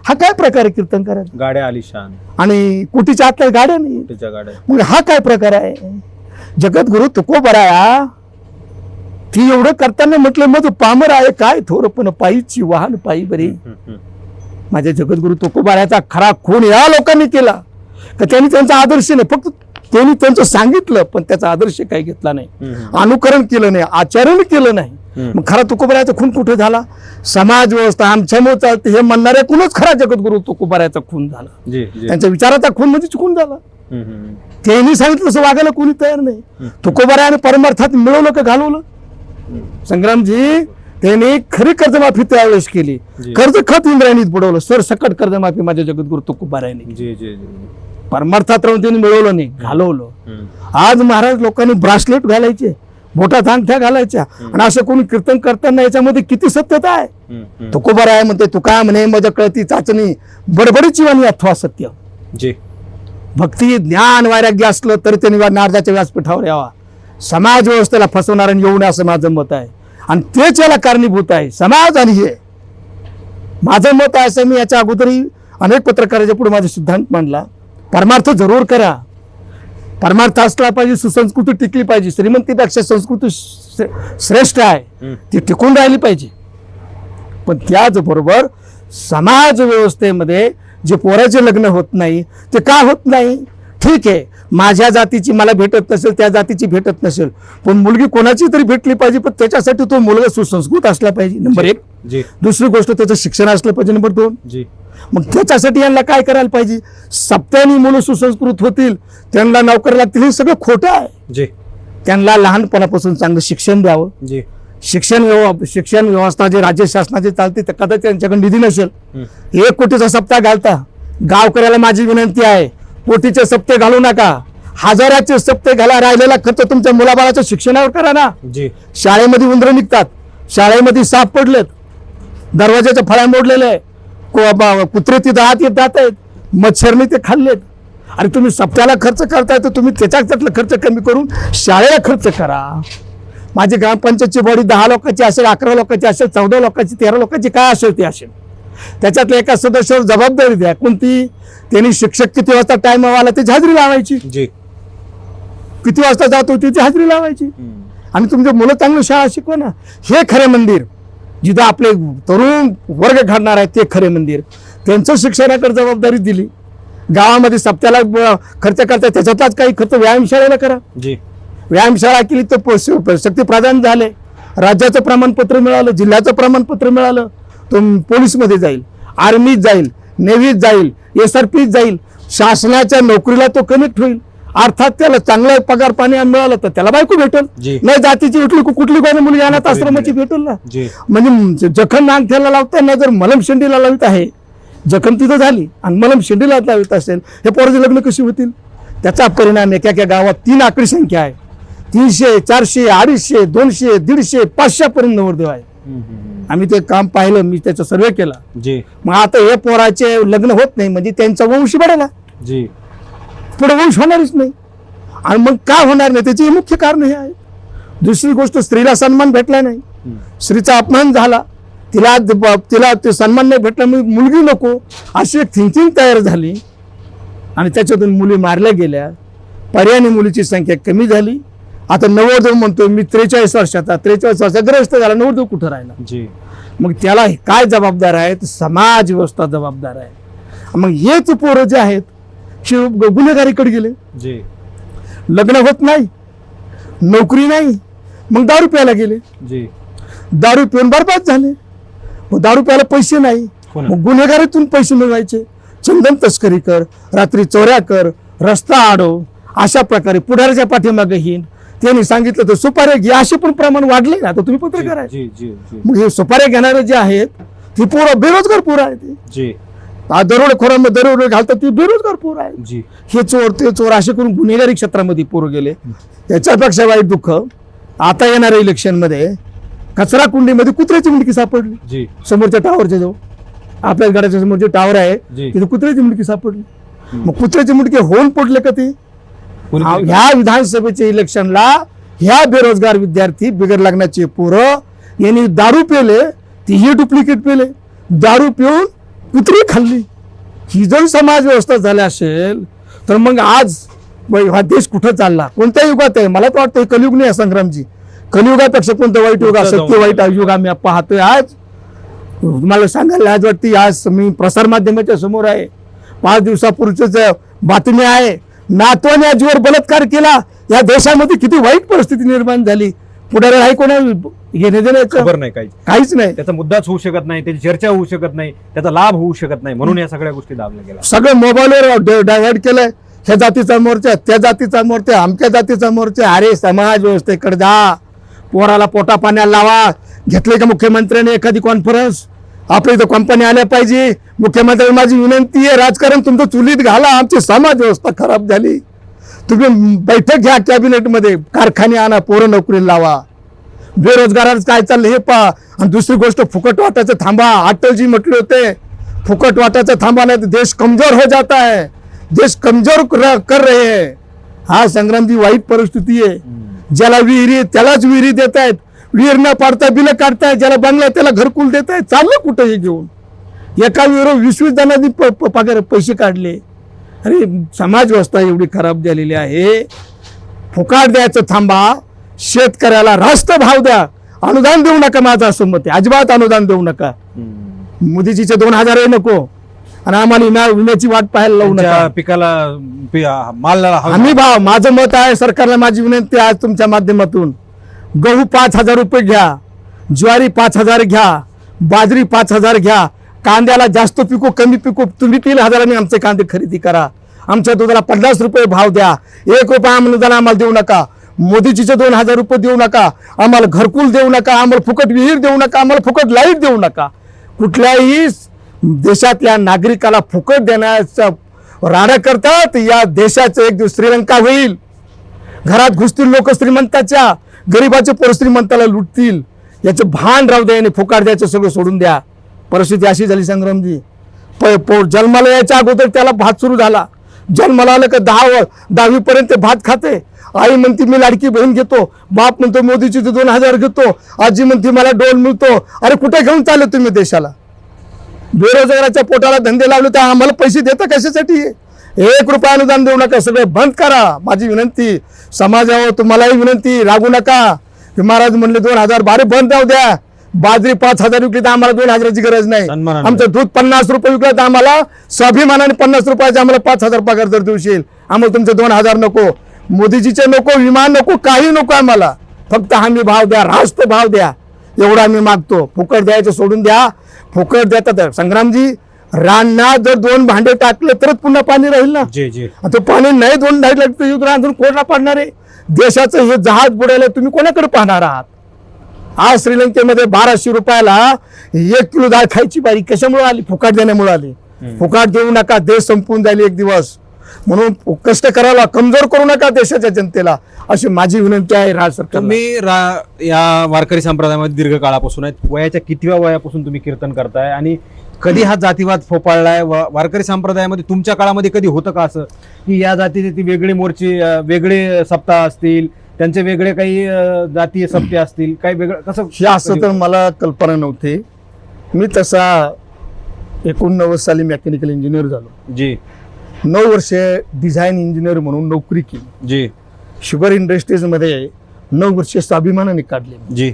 हा काय प्रकार आहे कीर्तनकाराचा? गाड्या आलिशान आणि कोटीच्या आतल्या गाड्या नाही. मग हा काय प्रकार आहे? जगद्गुरु तुकोबराया ती एवढं करताना म्हटलं, मग पामर आहे काय थोर पण पायीची वाहन पायी बरी. माझ्या जगद्गुरु तुकोबरायाचा खरा खून या लोकांनी केला का त्यांनी त्यांचा आदर्श नाही, फक्त त्यांनी त्यांचं सांगितलं पण त्याचा आदर्श काही घेतला नाही, अनुकरण केलं नाही, आचरण केलं नाही. मग खरा तुकोबरायाचा खून कुठे झाला? समाज व्यवस्था आमच्यामुळे चालते हे म्हणणाऱ्या खूनच खरा जगद्गुरु तुकोबरायाचा खून झाला. त्यांच्या विचाराचा खून म्हणजे खून झाला. त्यांनी सांगितलं तसं वागायला कोणी तयार नाही. तुकोबरायाने परमार्थात मिळवलं का घालवलं? संग्रामजी, त्यांनी खरी कर्जमाफी त्यावेळेस केली. कर्ज खत इंद्रायणीत बुडवलं. सरसकट कर्जमाफी माझ्या जगद्गुरु तुकोबरायाने. परमार्थात राहून त्यांनी मिळवलं नाही, घालवलं. आज महाराज लोकांनी ब्रासलेट घालायचे, बोटात अंगठ्या घालायच्या, आणि असं कोणी कीर्तन करताना याच्यामध्ये किती सत्यता आहे? तुकोबराया म्हणते, तू काय म्हणे मज कळती चाचणी बडबडीची वाणी अथवा सत्य. भक्ती ज्ञान वैराग्य असलं तरी त्यांनी नारदाच्या व्यासपीठावर यावा. समाज व्यवस्थेला फसवणाऱ्यांनी येऊ नये असं माझं मत आहे, आणि तेच याला कारणीभूत आहे समाज. आणि हे माझं मत आहे असं मी याच्या अगोदरही अनेक पत्रकाराच्या पुढे माझा सिद्धांत मांडला. परमार्थ जरूर करा, परमार्थ असला पाहिजे, सुसंस्कृती टिकली पाहिजे. श्रीमंतीपेक्षा संस्कृती श्रेष्ठ आहे, ती टिकून राहिली पाहिजे. पण त्याचबरोबर समाज व्यवस्थेमध्ये जे पोराचे लग्न होत नाही ते का होत नाही? ठीक आहे, माझ्या जातीची मला भेटत नसेल, त्या जातीची भेटत नसेल, पण मुलगी कोणाची तरी भेटली पाहिजे. पण त्याच्यासाठी तो मुलगा सुसंस्कृत असला पाहिजे, नंबर 1. दुसरी गोष्ट त्याचं शिक्षण असलं पाहिजे, नंबर 2. मग त्याच्यासाठी यांना काय करायला पाहिजे? सप्त्यानी मुलं सुसंस्कृत होतील, त्यांना नोकरी लागतील, हे सगळं खोटं आहे. त्यांना लहानपणापासून चांगलं शिक्षण द्यावं. शिक्षण व्यवस्था जे राज्य शासनाचे चालते कदाचित त्यांच्याकडे निधी नसेल. 1 कोटीचा सप्ताह घालता. गावकऱ्याला माझी विनंती आहे, कोटीचे सप्ते घालू नका, 1000चे सप्ते घाला. राहिलेला खर्च तुमच्या मुलाबाळाच्या शिक्षणावर करा ना. शाळेमध्ये उंदर निघतात, शाळेमध्ये साप पडलेत, दरवाजाच्या फळ्या मोडलेल्या आहे, कुत्रे तिथं आत येत जात आहेत, मच्छरने ते खाल्लेत. आणि तुम्ही सप्त्याला खर्च करताय तर तुम्ही त्याच्यातला खर्च कमी करून शाळेला खर्च करा. माझी ग्रामपंचायतची बॉडी 10 लोकांची असेल, 11 लोकांची असेल, 14 लोकांची, 13 लोकांची, काय असेल ते असेल. त्याच्यातल्या एका सदस्यावर जबाबदारी द्या. कोणती? त्यांनी शिक्षक किती वाजता टाइम आला त्याची हजेरी लावायची, किती वाजता जातो त्याची हजेरी लावायची. आणि तुमचे मुलं चांगलं शाळा शिकवा ना. हे खरे मंदिर, जिथं आपले तरुण वर्ग घडणार आहे ते खरे मंदिर. त्यांचं शिक्षणाकडे जबाबदारी दिली. गावामध्ये सप्त्याला खर्च करता, त्याच्यातलाच काही खर्च व्यायामशाळेला करा. व्यायामशाळा केली तर शक्ती प्रदान झाले, राज्याचं प्रमाणपत्र मिळालं, जिल्ह्याचं प्रमाणपत्र मिळालं, तो पोलीसमध्ये जाईल, आर्मीत जाईल, नेव्हीत जाईल, SRPत जाईल, शासनाच्या नोकरीला तो कनेक्ट होईल. अर्थात त्याला चांगला पगार पाणी मिळालं तर त्याला बायको भेटेल. नाही जातीची कुठली कोणी मुलगी अनाथ आश्रमाची भेटेल ना. म्हणजे जखम अंगठ्याला लावताना जर मलम शेंडीला लावित आहे, जखम तिथं झाली आणि मलम शेंडीला लावित असेल, हे पोराचे लग्न कशी होतील? त्याचा परिणाम एका गावात 3 आकडी संख्या आहे. 300, 400, 250, 200, 150, 500 पर्यंत नवरदेव आहे. आम्ही ते काम पाहिलं, मी त्याचा सर्वे केला. मग आता हे पोराचे लग्न होत नाही म्हणजे त्यांचा वंश बढायला, पुढे वंश होणारच नाही. आणि मग का होणार नाही त्याचे मुख्य कारण हे आहे. दुसरी गोष्ट, स्त्रीला सन्मान भेटला नाही, स्त्रीचा अपमान झाला, तिला ते सन्मान नाही भेटला, मुलगी नको अशी एक थिंकिंग तयार झाली आणि त्याच्यातून मुली मारल्या गेल्या. पर्यायाने मुलीची संख्या कमी झाली. आता नवरदेव म्हणतोय मी 43 वर्षाचा, 43 वर्षाचा ग्रस्त झाला, नवरदेव कुठं राहिला? मग त्याला काय जबाबदार आहे? समाज व्यवस्था जबाबदार आहे. मग हेच पोरं जे आहेत गुन्हेगारीकडे गेले. लग्न होत नाही, नोकरी नाही, मग दारू प्यायला गेले, जी दारू पिऊन बरबाद झाले. मग दारू प्यायला पैसे नाही, हो ना. मग गुन्हेगारीतून पैसे मिळवायचे, चंदन तस्करी कर, रात्री चोऱ्या कर, रस्ता अडव, अशा प्रकारे पुढाऱ्याच्या पाठीमागे येईन. त्यांनी सांगितलं तर सुपाऱ्या घ्या, असे पण प्रमाण वाढले ना. आता तुम्ही पत्रकार आहे, जी जी जी मग हे सुपाऱ्या घेणारे जे आहेत ती पोरं बेरोजगार पोरं आहेत. जी दरोडेखोरांमध्ये दरोडे घालतात ती बेरोजगार पोरं आहेत. जी हे चोर ते चोर असे करून गुन्हेगारी क्षेत्रामध्ये पोरं गेले. याच्यापेक्षा वाईट दुःख आता येणाऱ्या इलेक्शनमध्ये कचरा कुंडीमध्ये कुत्र्याची मुंडकी सापडली. जी समोरच्या टावरच्या जवळ आपल्या घराच्या समोरचे टावर आहे जी. तिथे कुत्र्याची मुंडकी सापडली. मग कुत्र्याची मुंडकी होऊन पडले का ते? कोणी- ह्या विधानसभेच्या इलेक्शनला ह्या बेरोजगार विद्यार्थी बिगर लग्नाचे पोरं यांनी दारू पेले, तीही डुप्लिकेट पेले, दारू पिऊन कुत्री खाल्ली. ही जर समाज व्यवस्था झाली असेल तर मग आज हा देश कुठं चालला, कोणत्या युगात आहे? मला तर वाटतं कलियुग नाही आहे संग्रामजी. कलियुगापेक्षा कोणतं वाईट युग, सत्य वाईट युग आम्ही पाहतोय आज. तुम्हाला सांगायला आज वाटते, आज मी प्रसारमाध्यमाच्या समोर आहे, 5 दिवसापूर्वीच बातमी आहे, नातवाने आजीवर बलात्कार केला. या देशामध्ये किती वाईट परिस्थिती निर्माण झाली. पुढे आहे कोणा घेणे देण्याचं खबर नाही काहीच नाही. त्याचा मुद्दाच होऊ शकत नाही, त्याची चर्चा होऊ शकत नाही, त्याचा लाभ होऊ शकत नाही, म्हणून या सगळ्या गोष्टी दाबल्या गेल्या. सगळं मोबाईलवर डायव्हर्ट केलंय. ह्या जातीचा मोर्चा, त्या जातीचा मोर्चा, अमक्या जातीचा मोर्चा. अरे समाज व्यवस्थेकडे जा, पोराला पोटा पाण्याला लावा. घेतले का मुख्यमंत्र्यांनी एखादी कॉन्फरन्स? आपल्या इथं कंपनी आल्या पाहिजे. मुख्यमंत्री माझी विनंती आहे, राजकारण तुमचं चुलीत घाला. आमची समाज व्यवस्था खराब झाली. तुम्ही बैठक घ्या कॅबिनेटमध्ये, कारखाने आणा, पोरं नोकरी लावा. बेरोजगारांचं काय चाललं हे पहा. आणि दुसरी गोष्ट, फुकट वाटायचं थांबा. अटलजी म्हटले होते फुकट वाटायचं थांबा, नाही तर देश कमजोर हो जाता है, देश कमजोर कर रहे हैं. हा संग्रामजी वाईट परिस्थिती आहे. ज्याला विहिरी त्यालाच विहिरी देत आहेत, विहीर न पाडता बिलं काढतायत. ज्याला बंगला त्याला घरकुल देत आहेत. चाललं कुठं हे घेऊन? एका विहिरीवर 20-20 जणांनी पगार पैसे काढले. अरे समाज व्यवस्था एवढी खराब झालेली आहे. फुकाट द्यायचं थांबा, शेतकऱ्याला रास्त भाव द्या, अनुदान देऊ नका. माझं असं मत आहे, अजिबात अनुदान देऊ नका. मोदीजीचे 2,000 नको आणि आम्हाला विम्याची वाट पाहायला लावू नका. पिकाला माल आम्ही भाव, माझं मत आहे, सरकारला माझी विनंती आहे तुमच्या माध्यमातून, गहू 5,000 रुपये घ्या, ज्वारी 5,000 घ्या, बाजरी 5,000 घ्या. कांद्याला जास्त पिकू कमी पिकू, तुम्ही 3,000 आमचे कांदे खरेदी करा. आमच्या दुधाला 50 रुपये भाव द्या. 1 रुपया अनुदान आम्हाला देऊ नका. मोदीजीचे 2,000 रुपये देऊ नका. आम्हाला घरकुल देऊ नका. आम्हाला फुकट विहीर देऊ नका. आम्हाला फुकट लाईट देऊ नका. कुठल्याही देशातल्या नागरिकाला फुकट देण्याचा राडा करतात. या देशाचं एक दिवस श्रीलंका होईल. घरात घुसतील लोक श्रीमंताच्या, गरीबाचे पोर श्रीमंताला लुटतील. याचं भान राहू द्या. फुकाट द्यायचं सगळं सोडून द्या. परिस्थिती अशी झाली संग्रामजी, जन्माला यायच्या अगोदर त्याला भात सुरू झाला. जन्माला आलं का 10वी पर्यंत भात खाते. आई म्हणते मी लाडकी बहीण घेतो, बाप म्हणतो मोदीची 2,000 घेतो, आजी म्हणते मला डोल मिळतो. अरे कुठे घेऊन चालले तुम्ही देशाला? बेरोजगाराच्या पोटाला धंदे लावले तर आम्हाला पैसे देता कशासाठी? 1 रुपया अनुदान देऊ नका. सगळे बंद करा. माझी विनंती समाजावर, तुम्हालाही विनंती, रागू नका. महाराज म्हणले 2,000 बारे बंद राहू द्या. बाजरी 5,000 विकली तर आम्हाला 2,000ची गरज नाही. आमचं दूध 50 रुपये विकलं तर आम्हाला स्वाभिमानाने 50 रुपयाचे आम्हाला 5,000 पगार जर देऊशील. आम्हाला तुमचे 2,000 नको, मोदीजीचे नको, विमान नको, काही नको. आम्हाला फक्त हमी भाव द्या, रास्त भाव द्या, एवढं आम्ही मागतो. फुकट द्यायचं सोडून द्या. फुकट देतात संग्रामजी. रानात जर 2 भांडे टाकले तरच पुन्हा पाणी राहील ना. तो पाणी नाही 2 भांडे कोणला पाडणार आहे? देशाचं हे जहाज बुडायला तुम्ही कोणाकडे पाहणार आहात? आज श्रीलंकेमध्ये 1,200 रुपयाला 1 किलो डाळ खायची बारी कशामुळे आली? फुकाट देण्यामुळे आली. फुकाट देऊ नका. देश संपून जाईल एक दिवस. म्हणून कष्ट करायला कमजोर करू नका देशाच्या जनतेला, अशी माझी विनंती आहे राज्य सरकार. तुम्ही या वारकरी संप्रदायामध्ये दीर्घ काळापासून आहेत. वयाच्या कितव्या वयापासून तुम्ही कीर्तन करताय आणि कधी हा जातीवाद फोपाळलाय? वारकरी संप्रदायामध्ये तुमच्या काळामध्ये कधी होतं का असं की या जातीचे ती वेगळे मोर्चे, वेगळे सप्ताह असतील, त्यांचे वेगळे काही जातीय सप्ते असतील, काही वेगळं कसं? हे असं तर मला कल्पना नव्हती. मी तसा 89 साली मेकॅनिकल इंजिनियर झालो. जी. 9 वर्षे डिझाईन इंजिनियर म्हणून नोकरी केली. जी. शुगर इंडस्ट्रीजमध्ये 9 वर्षे स्वाभिमानाने काढले. जी.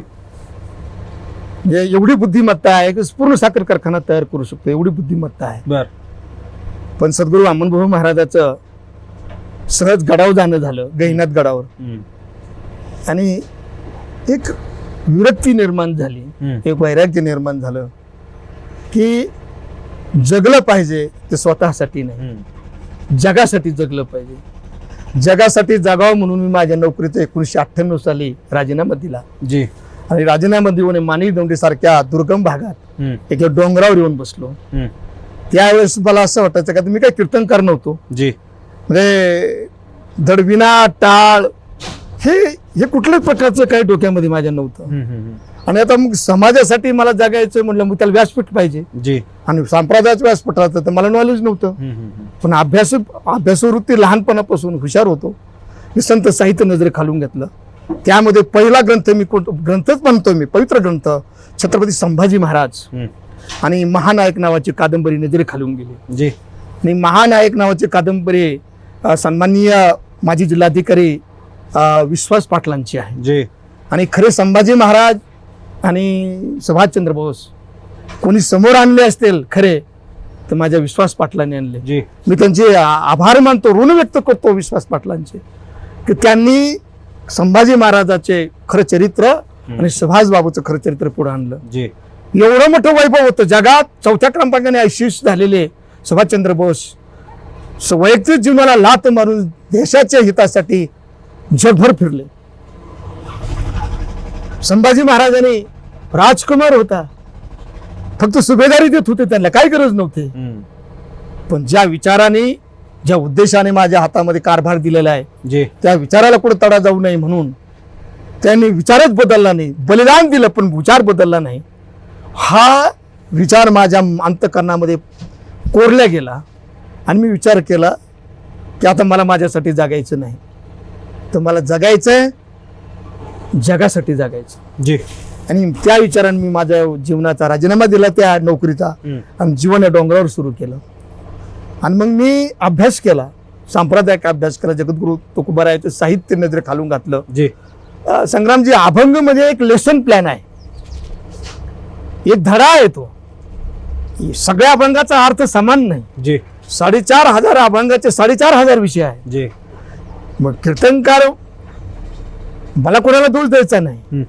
एवढी बुद्धिमत्ता आहे की पूर्ण साखर कारखाना तयार करू शकतो, एवढी बुद्धिमत्ता आहे. बर. पण सद्गुरू वामनभाऊ महाराजाचं सहज गडावर जाणं झालं, गहिनाथ गडावर. आणि एक विरक्ती निर्माण झाली, एक वैराग्य निर्माण झालं की जगलं पाहिजे ते स्वतःसाठी नाही, जगासाठी जगलं पाहिजे. जगासाठी जगावं म्हणून मी माझ्या नोकरीचा 1998 साली राजीनामा दिला. जी. आणि राजीनामा देऊन माणिक दौंडी सारख्या दुर्गम भागात एक डोंगरावर येऊन बसलो. त्यावेळेस मला असं वाटायचं का मी काही कीर्तनकार नव्हतो. जी. म्हणजे दडविना टाळ हे कुठल्याच प्रकारचं काही डोक्यामध्ये माझ्या नव्हतं. आणि आता मग समाजासाठी मला जगायचं म्हटलं मग त्याला व्यासपीठ पाहिजे. जी. आणि संप्रदायाचं व्यासपीठ राहतं तर मला नॉलेज नव्हतं. पण अभ्यासवृत्ती लहानपणापासून हुशार होतो. मी संत साहित्य नजरे खालून घेतलं. त्यामध्ये पहिला ग्रंथ मी ग्रंथच म्हणतो मी, पवित्र ग्रंथ छत्रपती संभाजी महाराज आणि महानायक नावाची कादंबरी नजरे खालून गेली. जी. आणि महानायक नावाची कादंबरी सन्माननीय माजी जिल्हाधिकारी विश्वास पाटलांची आहे. जी. आणि खरे संभाजी महाराज आणि सुभाषचंद्र बोस कोणी समोर आणले असतील खरे तर माझ्या विश्वास पाटलांनी आणले. जी. मी त्यांचे आभार मानतो, ऋण व्यक्त करतो विश्वास पाटलांचे की त्यांनी संभाजी महाराजाचे खरं चरित्र आणि सुभाष बाबूचं खरं चरित्र पुढे आणलं. जी. एवढं मोठं वैभव होतं जगात. 4थ्या क्रमांकाने आयुष्य झालेले सुभाषचंद्र बोस वैयक्तिक जीवनाला लाथ मारून देशाच्या हितासाठी जगभर फिरले. संभाजी महाराजांनी राजकुमार होता, फक्त सुभेदारी देत होते, त्यांना काही गरज नव्हती. पण ज्या विचाराने ज्या उद्देशाने माझ्या हातामध्ये कारभार दिलेला आहे जी. त्या विचाराला कुठे तडा जाऊ नये म्हणून त्यांनी विचारच बदलला नाही. बलिदान दिलं पण विचार बदलला नाही. हा विचार माझ्या अंतःकरणामध्ये कोरला गेला आणि मी विचार केला की आता मला माझ्यासाठी जगायचं नाही, तर मला जगायचंय जगासाठी जगायचं. जी. आणि त्या विचाराने मी माझ्या जीवनाचा राजीनामा दिला त्या नोकरीचा आणि जीवन या डोंगरावर सुरू केलं. आणि मग मी अभ्यास केला, सांप्रदायिक अभ्यास केला. जगद्गुरु तुकोबारायाचं साहित्य नजरे खालून घातलं. जी. संग्रामजी अभंग मध्ये एक लेसन प्लॅन आहे, एक धडा आहे. तो सगळ्या अभंगाचा अर्थ समान नाही. जी. 4,500 अभंगाचे 4,500 विषय आहे. जी. मग कीर्तनकार मला कोणाला दोष द्यायचा नाही,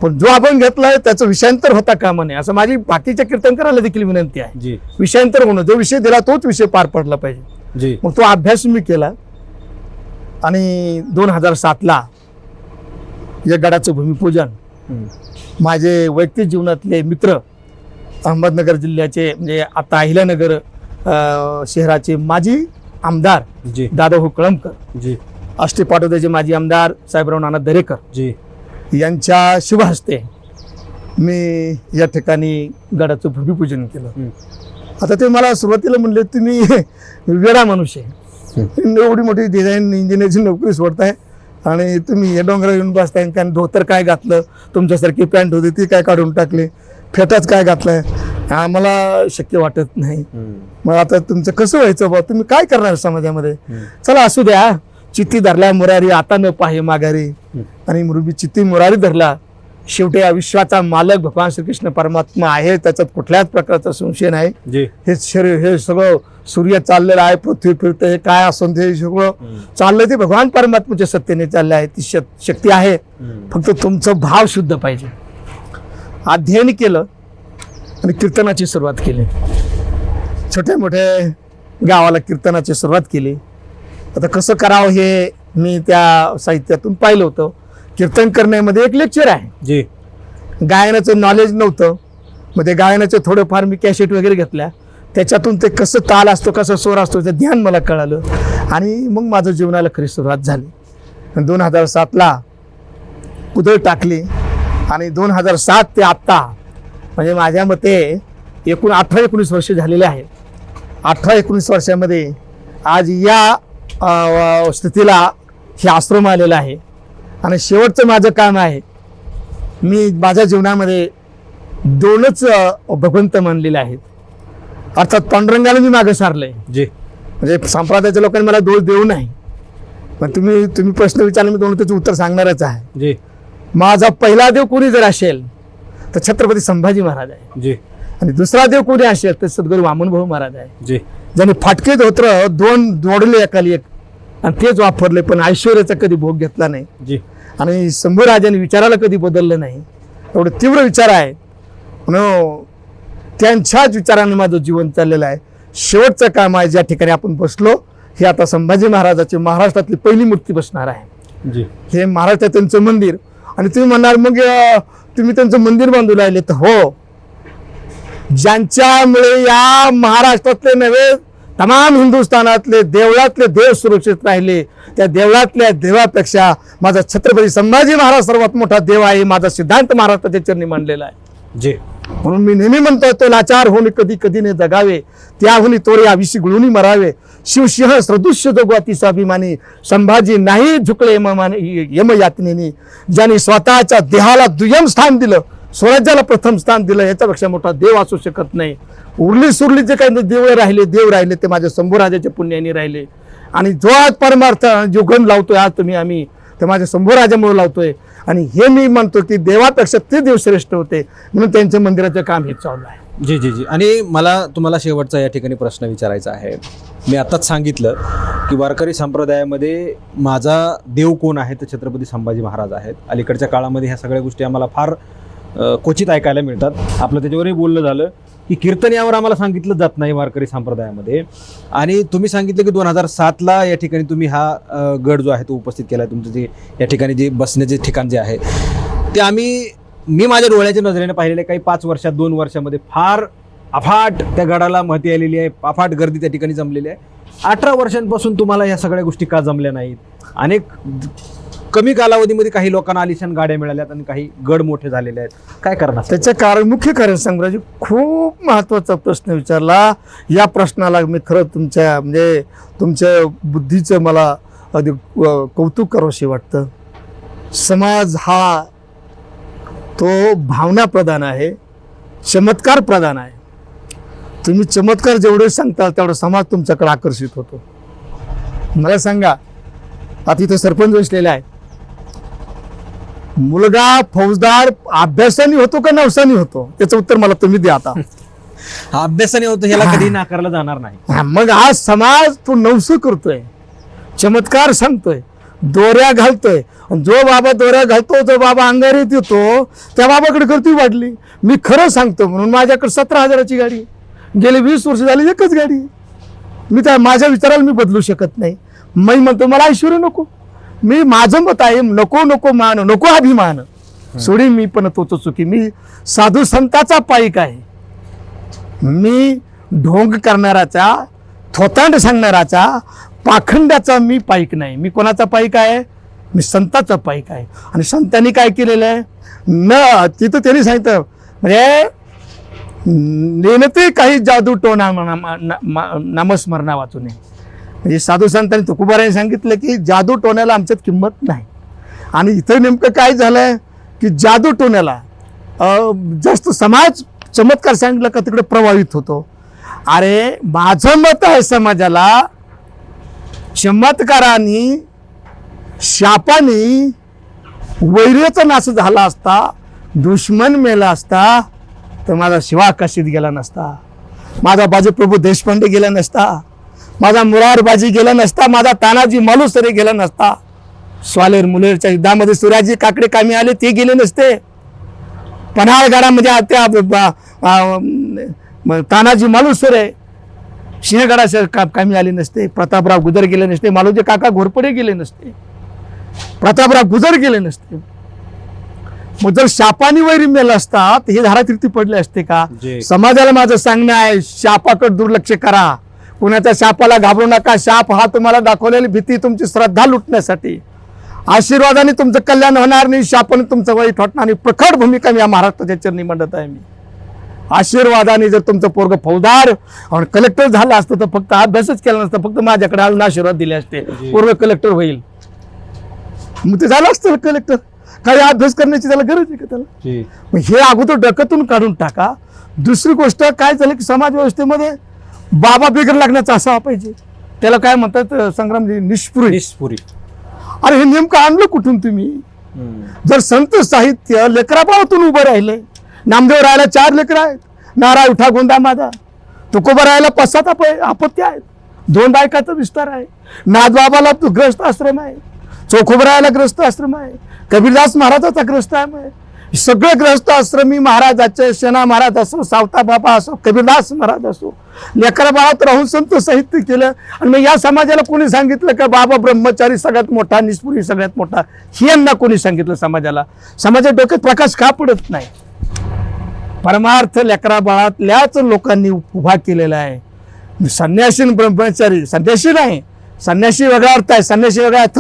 पण जो अभंग घेतलाय त्याचं विषयांतर होता कामा नये असं माझी बाकीच्या कीर्तनकाराला देखील विनंती आहे. जी. विषयांतर होणं, जो विषय दिला तोच विषय पार पडला पाहिजे. जी. मग तो अभ्यास मी केला आणि 2007ला या गडाचं भूमिपूजन माझे वैयक्तिक जीवनातले मित्र अहमदनगर जिल्ह्याचे म्हणजे आता अहिल्यानगर शहराचे माजी आमदार जी. दादाभाऊ कळमकर, जी. आष्टी पाटोद्याचे माजी आमदार साहेबराव नाना दरेकर जी. यांच्या शुभ हस्ते मी या ठिकाणी गडाचं भूमिपूजन केलं. आता ते मला सुरुवातीला म्हणले तुम्ही वेडा माणूस आहे, एवढी मोठी डिझाईन इंजिनिअरची नोकरी सोडताय आणि तुम्ही या डोंगरावर येऊन बसताय, कारण धोतर काय घातलं, तुमच्यासारखी पॅन्ट होती ती काय काढून टाकली, फेटाच काय घातलाय, आम्हाला शक्य वाटत नाही. मग आता तुमचं कसं व्हायचं बा, तुम्ही काय करणार समाजामध्ये. चला असू द्या, चित्ती धरल्या मुरारी आता न पाहे माघारी. आणि मुरुबी चित्ती मुरारी धरला. शेवटी या विश्वाचा मालक भगवान श्रीकृष्ण परमात्मा आहे, त्याच्यात कुठल्याच प्रकारचा संशय नाही. हे शरीर हे सगळं सूर्य चाललेलं आहे, पृथ्वी फिरते, हे काय असून ते सगळं चाललंय ते भगवान परमात्म्याच्या सत्तेने चाललं आहे. ती शक्ती आहे, फक्त तुमचं भाव शुद्ध पाहिजे. अध्ययन केलं आणि कीर्तनाची सुरुवात केली. छोट्या मोठ्या गावाला कीर्तनाची सुरुवात केली. आता कसं करावं हे मी त्या साहित्यातून पाहिलं होतं. कीर्तन करण्यामध्ये एक लेक्चर आहे. जी. गायनाचं नॉलेज नव्हतं, मग ते गायनाचे थोडंफार मी कॅसेट वगैरे घेतल्या, त्याच्यातून ते कसं ताल असतो, कसं स्वर असतो याचं ध्यान मला कळालं. आणि मग माझं जीवनाला खरी सुरुवात झाली. 2007ला कुदळ टाकली आणि 2007 ते आत्ता म्हणजे माझ्या मते एकूण 18-19 वर्ष झालेले आहेत. 18-19 वर्षामध्ये आज या स्थितीला हे आश्रम आलेला आहे. आणि शेवटचं माझं काम आहे, मी माझ्या जीवनामध्ये 2च भगवंत मानलेले आहेत. अर्थात पांडुरंगाला मी मागं सारलंय. जी. म्हणजे संप्रदायाच्या लोकांनी मला दोष देऊ नाही, पण तुम्ही प्रश्न विचारला, मी दोन त्याचं उत्तर सांगणारच आहे. जी. माझा पहिला देव कोणी जर असेल तर छत्रपती संभाजी महाराज आहे. जी. आणि दुसरा देव कोणी असेल तर सद्गुरू वामनभाऊ महाराज आहे. जी. ज्यांनी फाटके धोत्र 2 जोडले एकाली एक आणि तेच वापरले, पण ऐश्वर्याचा कधी भोग घेतला नाही. जी. आणि शंभूराजांनी विचाराला कधी बदललं नाही, एवढं तीव्र विचार आहे म्हणून त्यांच्याच विचाराने माझं जीवन चाललेलं आहे. शेवटचं काम आहे ज्या ठिकाणी आपण बसलो, हे आता संभाजी महाराजाची महाराष्ट्रातली पहिली मूर्ती बसणार आहे. हे महाराष्ट्रात त्यांचं मंदिर. आणि तुम्ही म्हणणार मग तुम्ही त्यांचं मंदिर बांधू राहिले, तर हो, ज्यांच्यामुळे या महाराष्ट्रातले नव्हे तमाम हिंदुस्थानातले देवळातले देव सुरक्षित राहिले, त्या देवळातल्या देवापेक्षा माझा छत्रपती संभाजी महाराज सर्वात मोठा देव आहे. माझा सिद्धांत महाराष्ट्राच्या चरणी मांडलेला आहे. जे म्हणून मी नेहमी म्हणतो, तो लाचार होऊन कधी कधी ने जगावे, त्याहून तोरे आविषी गुळूनी मरावे. शिवसिंह सदृश्य जगू अतिशय अभिमानी, संभाजी नाही झुकले यमयातनेनी. ज्यांनी स्वतःच्या देहाला दुय्यम स्थान दिलं, स्वराज्याला प्रथम स्थान दिलं, याच्यापेक्षा मोठा देव असू शकत नाही. उरली सुरली जे काही देव राहिले ते माझ्या शंभूराजाच्या पुण्याने राहिले. आणि जो आज परमार्थ जो गण लावतोय आज आम्ही, ते माझ्या शंभूराजामुळे लावतोय. आणि हे मी म्हणतो की देवापेक्षा ते देव श्रेष्ठ होते, म्हणून त्यांच्या मंदिराचं काम हे चालू आहे. जी जी जी. आणि मला तुम्हाला शेवटचा या ठिकाणी प्रश्न विचारायचा आहे. मी आत्ताच सांगितलं की वारकरी संप्रदायामध्ये माझा देव कोण आहे, तर छत्रपती संभाजी महाराज आहेत. अलीकडच्या काळामध्ये ह्या सगळ्या गोष्टी आम्हाला फार क्वचित ऐकायला मिळतात. आपलं त्याच्यावरही बोललं झालं की कीर्तन यावर आम्हाला सांगितलं जात नाही वारकरी संप्रदायामध्ये. आणि तुम्ही सांगितलं की 2007ला या ठिकाणी तुम्ही हा गड जो आहे तो उपस्थित केला आहे. तुमचं जे या ठिकाणी जे बसण्याचे ठिकाण जे आहे ते मी माझ्या डोळ्याच्या नजरेने पाहिलेले काही 5 वर्षात 2 वर्षामध्ये फार अफाट त्या गडाला महती आलेली आहे, अफाट गर्दी त्या ठिकाणी जमलेली आहे. 18 वर्षांपासून तुम्हाला ह्या सगळ्या गोष्टी का जमल्या नाहीत? अनेक कमी कालावधीमध्ये काही लोकांना आलिशान गाड्या मिळाल्यात आणि काही गड मोठे झालेले आहेत, काय करणार? त्याचं कारण, मुख्य कारण संग्राजी, खूप महत्त्वाचा प्रश्न विचारला. या प्रश्नाला मी खरं तुमच्या बुद्धीचं मला अगदी कौतुक करावंशी वाटतं. समाज हा तो भावना प्रधान आहे, चमत्कार प्रधान आहे. तुम्ही चमत्कार जेवढे सांगताल तेवढा समाज तुमच्याकडे आकर्षित होतो. मला सांगा, आता इथं सरपंच बसलेले आहेत, मुलगा फौजदार अभ्यासाने होतो का नवसाने होतो? त्याचं उत्तर मला तुम्ही द्या. आता अभ्यासाने होतो, ह्याला कधी नाकारला जाणार नाही. मग हा समाज तो नवस करतोय, चमत्कार सांगतोय, दोऱ्या घालतोय. जो बाबा दोऱ्या घालतो, जो बाबा अंगारीत येतो, त्या बाबाकडे गर्दी वाढली. मी खरं सांगतो म्हणून माझ्याकडे 17,000ची गाडी, गेले 20 वर्ष झाली एकच गाडी. मी त्या माझ्या विचाराला मी बदलू शकत नाही. मी म्हणतो मला ऐश्वर्य नको, मी माझं मत आहे नको मान, नको अभिमान, सोडी मी पण तोच चुकी. मी साधू संताचा पाईक आहे. मी ढोंग करणाराचा, थोतांड सांगणाराचा, पाखंड्याचा मी पाईक नाही. मी कोणाचा पाईक आहे? मी संताचा पाईक आहे. आणि संतांनी काय केलेलं आहे तिथं त्यांनी सांगितलं, म्हणजे नेनते काही जादू टोना नामस्मरणा वाचू नये. म्हणजे साधू संतांनी तुकोबारांनी सांगितलं की जादू टोण्याला आमच्यात किंमत नाही. आणि इथं नेमकं काय झालंय की जादू टोण्याला जास्त समाज चमत्कार सांगितलं का तिकडे प्रभावित होतो. अरे माझं मत आहे, समाजाला चमत्काराने, शापाने वैर्याचा नाश झाला असता, दुश्मन मेला असता, तर माझा शिवा आकाशीत गेला नसता, माझा बाजीप्रभू देशपांडे गेला नसता, माझा मुरारबाजी गेला नसता, माझा तानाजी मालुसरे गेला नसता, स्वालेर मुलेरच्या युद्धामध्ये सूर्याजी काकडे कामी आले ते गेले नसते, पन्हाळगडामध्ये त्या तानाजी मालुसरे सिंहगडाच्या कामी आले नसते, प्रतापराव गुजर गेले नसते, मालोजी काका घोरपडे गेले नसते, प्रतापराव गुजर गेले नसते. मग जर शापानी वैरी मेला असता तर हे धारातीर्थी पडले असते का? समाजाला माझं सांगणं आहे, शापाकडे दुर्लक्ष करा, कुणाच्या शापाला घाबरू नका. शाप हा तुम्हाला दाखवलेली भीती तुमची श्रद्धा लुटण्यासाठी, आशीर्वादाने तुमचं कल्याण होणार नाही, शापाने तुमचं वैर ठोठणार नाही. प्रखर भूमिका मी या महाराष्ट्राच्या चरणी मांडत आहे. मी आशीर्वादाने जर तुमचं पोरग फौजदार आणि कलेक्टर झालं असतं तर फक्त अभ्यासच केला नसतं, फक्त माझ्याकडे आणून आशीर्वाद दिले असते, पोरग कलेक्टर होईल, मग ते झालं असतं कलेक्टर. काही अभ्यास करण्याची त्याला गरज आहे का त्याला? मग हे अगोदर डोक्यातून काढून टाका. दुसरी गोष्ट काय झालं की समाज व्यवस्थेमध्ये बाबा बिगर लागण्याचा असा पाहिजे, त्याला काय म्हणतात संग्रामजी, निष्पुरी. अरे हे नेमकं आणलं कुठून तुम्ही? जर संत साहित्य लेकराबाळातून उभं राहिले, नामदेव रायाला 4 लेकर आहेत, नारा उठा गोंदा माझा, तुकोबा रायाला 5-7 अपत्य आहेत, 2 बायकाचा विस्तार आहे, नाथबाबाला ग्रस्त आश्रम आहे, चोखोबरायाला ग्रस्त आश्रम आहे, कबीरदास महाराजाचा ग्रस्त आहे. सगळे ग्रस्त आश्रमी महाराजाचे, शेणा महाराज असो, सावता बाबा असो, कबीरदास महाराज असो, लेकरा बाळात राहून संत साहित्य केलं. आणि मग या समाजाला कोणी सांगितलं का बाबा ब्रह्मचारी सगळ्यात मोठा, निष्पुरी सगळ्यात मोठा? हे यांना कोणी सांगितलं समाजाला? समाजाच्या डोक्यात प्रकाश का पडत नाही? परमार्थ लेकरा बाळातल्याच लोकांनी उभा केलेला आहे. संन्यासी ब्रह्मचारी, संन्यासी नाही, संन्यासी वेगळा अर्थ आहे, संन्यासी वेगळा अर्थ.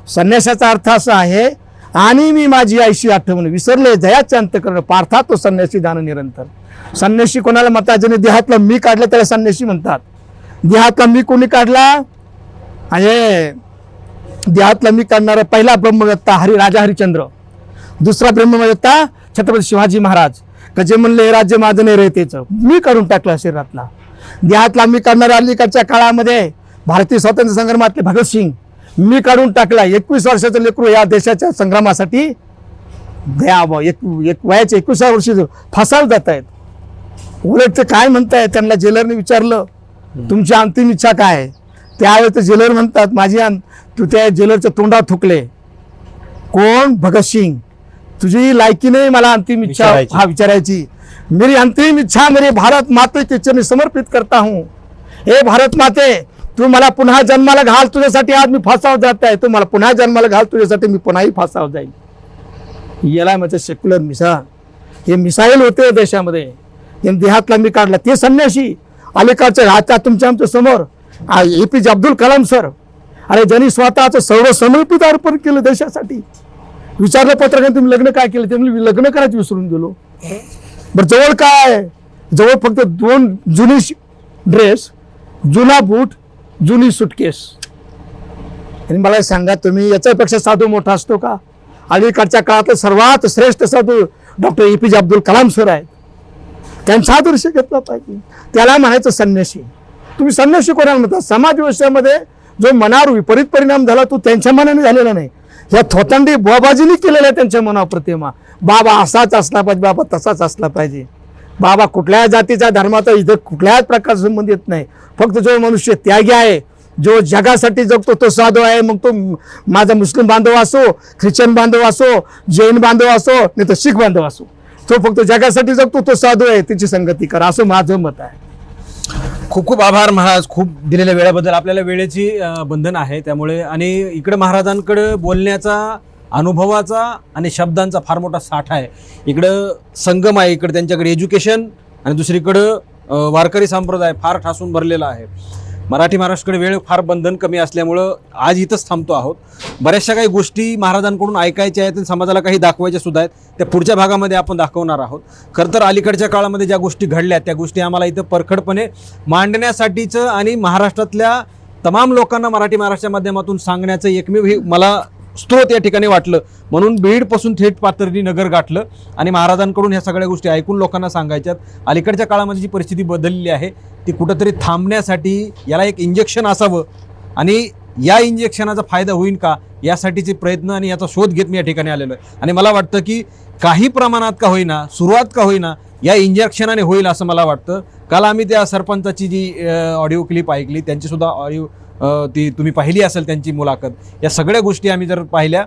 संन्यासाचा अर्थ असा आहे, आणि मी माझी आईशी आठवण विसरले जयाचे अंत करणं, पार्था तो संन्यासी दान निरंतर. संन्यासी कोणाला म्हणतात? ज्याने देहातला मी काढला त्याला संन्यासी म्हणतात. देहातला मी कोणी काढला? आहे देहातला मी काढणारा पहिला ब्रह्मदत्ता राजा हरिश्चंद्र, दुसरा ब्रह्मदत्ता छत्रपती शिवाजी महाराज. कजे म्हणले हे राज्य माझं नाही रयतेचं, मी काढून टाकलं शरीरातला. देहातला मी काढणारा अलीकडच्या काळामध्ये भारतीय स्वातंत्र्य संग्रामातले भगतसिंग मी काढून टाकला. 21 वर्षाचं लेकरू या देशाच्या संग्रामासाठी वयाच्या 21 वर्षी फासावर जात आहेत. उलट ते काय म्हणताय, त्यांना जेलरने विचारलं तुमची अंतिम इच्छा काय आहे? त्यावेळेस ते जेलर म्हणतात माझी तू त्या जेलरच्या तोंडात थुकले. कोण? भगतसिंग. तुझी लायकी नाही मला अंतिम इच्छा विचारायची. मेरी अंतिम इच्छा मेरे भारत माते के चरण समर्पित करता हूँ. हे भारत माते, तू मला पुन्हा जन्माला घाल, तुझ्यासाठी आज मी फासावर जात आहे. तू मला पुन्हा जन्माला घाल, तुझ्यासाठी मी पुन्हाही फासावर जाईल. याला म्हणजे सेक्युलर मिसाईल. हे मिसाईल होते देशामध्ये. देहातला मी काढला ते संन्यासी. अलीकडच्या आता तुमच्या आमच्या समोर APJ अब्दुल कलाम सर, अरे ज्यांनी स्वतःचं सर्व समर्पित अर्पण केलं देशासाठी. विचारलं पत्रकारांनी तुम्ही लग्न काय केलं? ते म्हणजे लग्न करायचं विसरून गेलो. बरं जवळ काय? जवळ फक्त 2 जुनी ड्रेस, जुना बूट, जुनी सुटकेस. आणि मला सांगा तुम्ही याच्यापेक्षा साधू मोठा असतो का? अलीकडच्या काळातलं सर्वात श्रेष्ठ साधू doctor APJ Abdul Kalam sir आहेत. त्यांचा आदर्श घेतला पाहिजे. त्याला म्हणायचं संन्यासी. तुम्ही संन्यासी कोणाला म्हणता? समाज व्यवस्थेमध्ये जो मनावर विपरीत परिणाम झाला तो त्यांच्या मनाने झालेला नाही, या थोतांडी बुवाबाजीने केलेला त्यांच्या मनावर प्रतिमा. बाबा असाच असला पाहिजे, बाबा तसाच असला पाहिजे. बाबा कुठल्या जातीचा धर्माचा इथं कुठल्याच प्रकारचा संबंध येत नाही. फक्त जो मनुष्य त्यागी आहे, जो जगासाठी जगतो तो साधू आहे. मग तो माझा मुस्लिम बांधव असो, ख्रिश्चन बांधव असो, जैन बांधव असो, नाही तर शीख बांधव असो, तो फक्त जगासाठी जगतो तो साधू आहे. त्याची संगती करा, असं माझं मत आहे. खूप खूप आभार महाराज, खूप दिलेल्या वेळेबद्दल. आपल्याला वेळेची बंधन आहे त्यामुळे, आणि इकडे महाराजांकडे बोलण्याचा, अनुभवाचा आणि शब्दांचा फार मोठा साठा आहे. इकडं संगम आहे, इकडे त्यांच्याकडे एज्युकेशन, आणि दुसरीकडं वारकरी संप्रदाय फार ठासून भरलेला आहे. मराठी महाराष्ट्राकडे वेळ फार बंधन कमी असल्यामुळं आज इथंच थांबतो आहोत. बऱ्याचशा काही गोष्टी महाराजांकडून ऐकायच्या आहेत आणि समाजाला काही दाखवायच्या सुद्धा आहेत. त्या पुढच्या भागामध्ये आपण दाखवणार आहोत. खरं तर अलीकडच्या काळामध्ये ज्या गोष्टी घडल्या त्या गोष्टी आम्हाला इथं परखडपणे मांडण्यासाठीचं आणि महाराष्ट्रातल्या तमाम लोकांना मराठी महाराष्ट्राच्या माध्यमातून सांगण्याचं एकमेव हे मला स्त्रोत या ठिकाणी वाटलं. म्हणून बीडपासून थेट पाथर्डी नगर गाठलं आणि महाराजांकडून ह्या सगळ्या गोष्टी ऐकून लोकांना सांगायच्यात. अलीकडच्या काळामध्ये जी परिस्थिती बदललेली आहे ती कुठंतरी थांबण्यासाठी याला एक इंजेक्शन असावं, आणि या इंजेक्शनाचा फायदा होईल का यासाठीचे प्रयत्न आणि याचा शोध घेत मी या ठिकाणी आलेलो आहे. आणि मला वाटतं की काही प्रमाणात का होईना, सुरुवात का होईना, या इंजेक्शनाने होईल असं मला वाटतं. काल आम्ही त्या सरपंचाची जी ऑडिओ क्लिप ऐकली, त्यांचीसुद्धा ऑडिओ ती तुम्ही पाहिली असेल त्यांची मुलाखत. या सगळ्या गोष्टी आम्ही जर पाहिल्या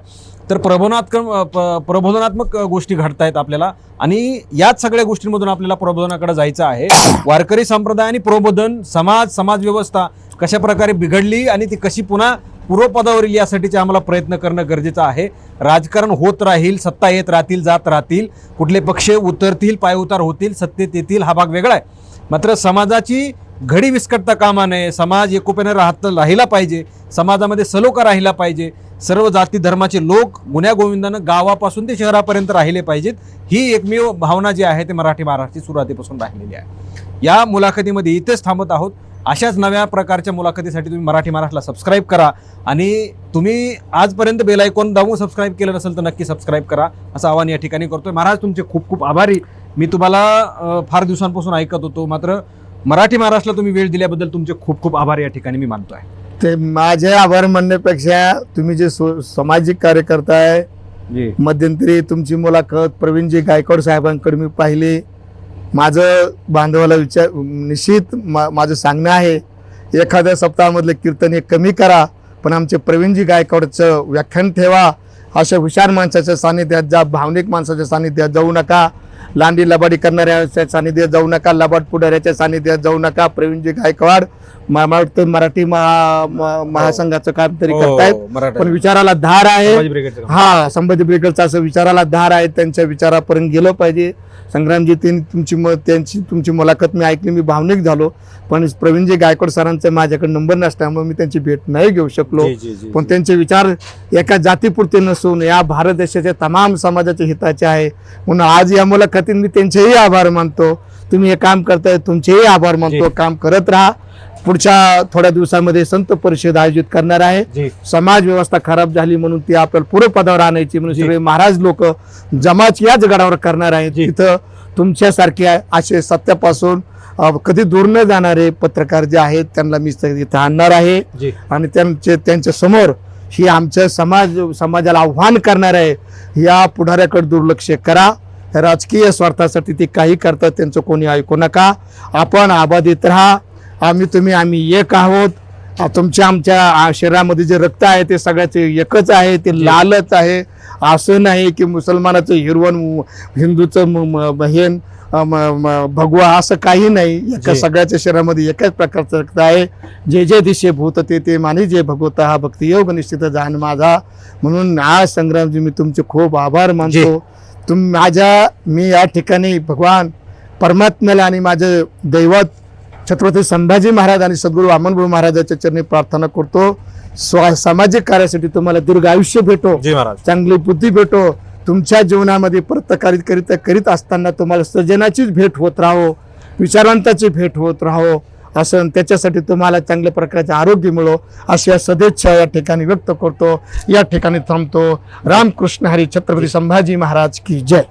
तर प्रबोधनात्मक गोष्टी घडत आहेत आपल्याला, आणि याच सगळ्या गोष्टींमधून आपल्याला प्रबोधनाकडे जायचं आहे. वारकरी संप्रदाय आणि प्रबोधन, समाजव्यवस्था कशा प्रकारे बिघडली आणि ती कशी पुन्हा पूर्वपदावर येईल यासाठीचे आम्हाला प्रयत्न करणं गरजेचं आहे. राजकारण होत राहील, सत्ता येत राहतील, जात राहतील, कुठले पक्ष उतरतील, पायउतार होतील, सत्तेत येतील, हा भाग वेगळा आहे. मात्र समाजाची घडी विस्कटता कामा नये. समाज एकोप्याने राहिला पाहिजे, समाजामध्ये सलोखा राहिला पाहिजे. सर्व जाती धर्माचे लोक गुण्यागोविंदानं गावापासून ते शहरापर्यंत राहिले पाहिजेत. ही एकमेव भावना जी आहे ते मराठी महाराष्ट्राची सुरुवातीपासून राहिलेली आहे. या मुलाखतीमध्ये इथेच थांबत आहोत. अशाच नव्या प्रकारच्या मुलाखतीसाठी तुम्ही मराठी महाराष्ट्राला सबस्क्राईब करा, आणि तुम्ही आजपर्यंत बेल आयकॉन दाबून सबस्क्राईब केलं नसेल तर नक्की सबस्क्राईब करा असं आवाहन या ठिकाणी करतोय. महाराज तुमचे खूप खूप आभारी. मी तुम्हाला फार दिवसांपासून ऐकत होतो, मात्र मराठी महाराष्ट्राला तुम्ही वेळ दिल्याबद्दल तुमचे खूप खूप आभार या ठिकाणी मी मानतोय. ते माझे आभार मानण्यापेक्षा तुम्ही जे सामाजिक कार्य करताय, मध्यंतरी तुमची मुलाखत प्रवीणजी गायकवाड साहेबांकडे मी पाहिली. माझं बांधवाला निश्चित माझं सांगणं आहे, एखाद्या सप्ताहामधले कीर्तन एक कमी करा, पण आमचे प्रवीणजी गायकवाडचं व्याख्यान ठेवा. अशा हुशार माणसाच्या सानिध्यात जा, भावनिक माणसाच्या सानिध्यात जाऊ नका, लांडी लबाडी करणाऱ्या सानिध्यात जाऊ नका, लबाड पुढाऱ्याच्या सानिध्यात जाऊ नका. प्रवीणजी गायकवाड मला वाटतं मराठी महासंघाचं काम तरी करतायत, पण विचाराला धार आहे. हा, संभाजी ब्रिगेडचा असं विचाराला धार आहे, त्यांच्या विचारापर्यंत गेलं पाहिजे. संग्रामजी, तुमची मुलाखत मी ऐकली, मी भावनिक झालो, पण प्रवीणजी गायकवाड सरांचा माझ्याकडे नंबर नसल्यामुळे मी त्यांची भेट नाही घेऊ शकलो. पण त्यांचे विचार एका जातीपुरते नसून या भारत देशाच्या तमाम समाजाच्या हिताचे आहे. म्हणून आज या मुलाखतीत मी त्यांचेही आभार मानतो. तुम्ही हे काम करताय, तुमचेही आभार मानतो. काम करत राहा. पुढच्या थोड्या दिवसामध्ये संत परिषद आयोजित करणार आहे. समाज व्यवस्था खराब झाली म्हणून ती आपल्याला पूर्वपदावर आणायची म्हणून सगळे महाराज लोक जमाच याच गडावर करणार आहेत. तिथं तुमच्यासारखे असे सत्यापासून कधी दूर न जाणारे पत्रकार जे आहेत त्यांना मी इथं आणणार आहे आणि त्यांच्या समोर ही आमच्या समाजाला आव्हान करणार आहे. या पुढाऱ्याकडे दुर्लक्ष करा. राजकीय स्वार्थासाठी ते काही करतात, त्यांचं कोणी ऐकू नका. आपण आबाधित राहा. आम्ही एक आहोत. आमच्या शरीरामध्ये जे रक्त आहे ते सगळ्याचे एकच आहे, ते लालच आहे. असं नाही की मुसलमानाचं हिरवण, हिंदूचं हेन भगवा, असं काही नाही. एका सगळ्याच्या शरीरामध्ये एकाच प्रकारचं रक्त आहे. जे जे दिशे भूत ते मानी जे भगवता हा भक्ती योग निश्चित जाण माझा. म्हणून आज संग्रामजी मी तुमचे खूप आभार मानतो. मी या ठिकाणी भगवान परमात्म्याला आणि माझे दैवत छत्रपती संभाजी महाराज आणि सद्गुरू वामनभाऊ महाराजांच्या चरणी प्रार्थना करतो. सामाजिक कार्यासाठी तुम्हाला दीर्घ आयुष्य भेटो, चांगली बुद्धी भेटो. तुमच्या जीवनामध्ये प्रत्येक करीत असताना तुम्हाला सज्जनाचीच भेट होत राहो, विचारवंताची भेट होत राहो असं, त्याच्यासाठी तुम्हाला चांगल्या प्रकारचे आरोग्य मिळो अशा सदिच्छा या ठिकाणी व्यक्त करतो. या ठिकाणी थांबतो. रामकृष्ण हरी. छत्रपती संभाजी महाराज की जय.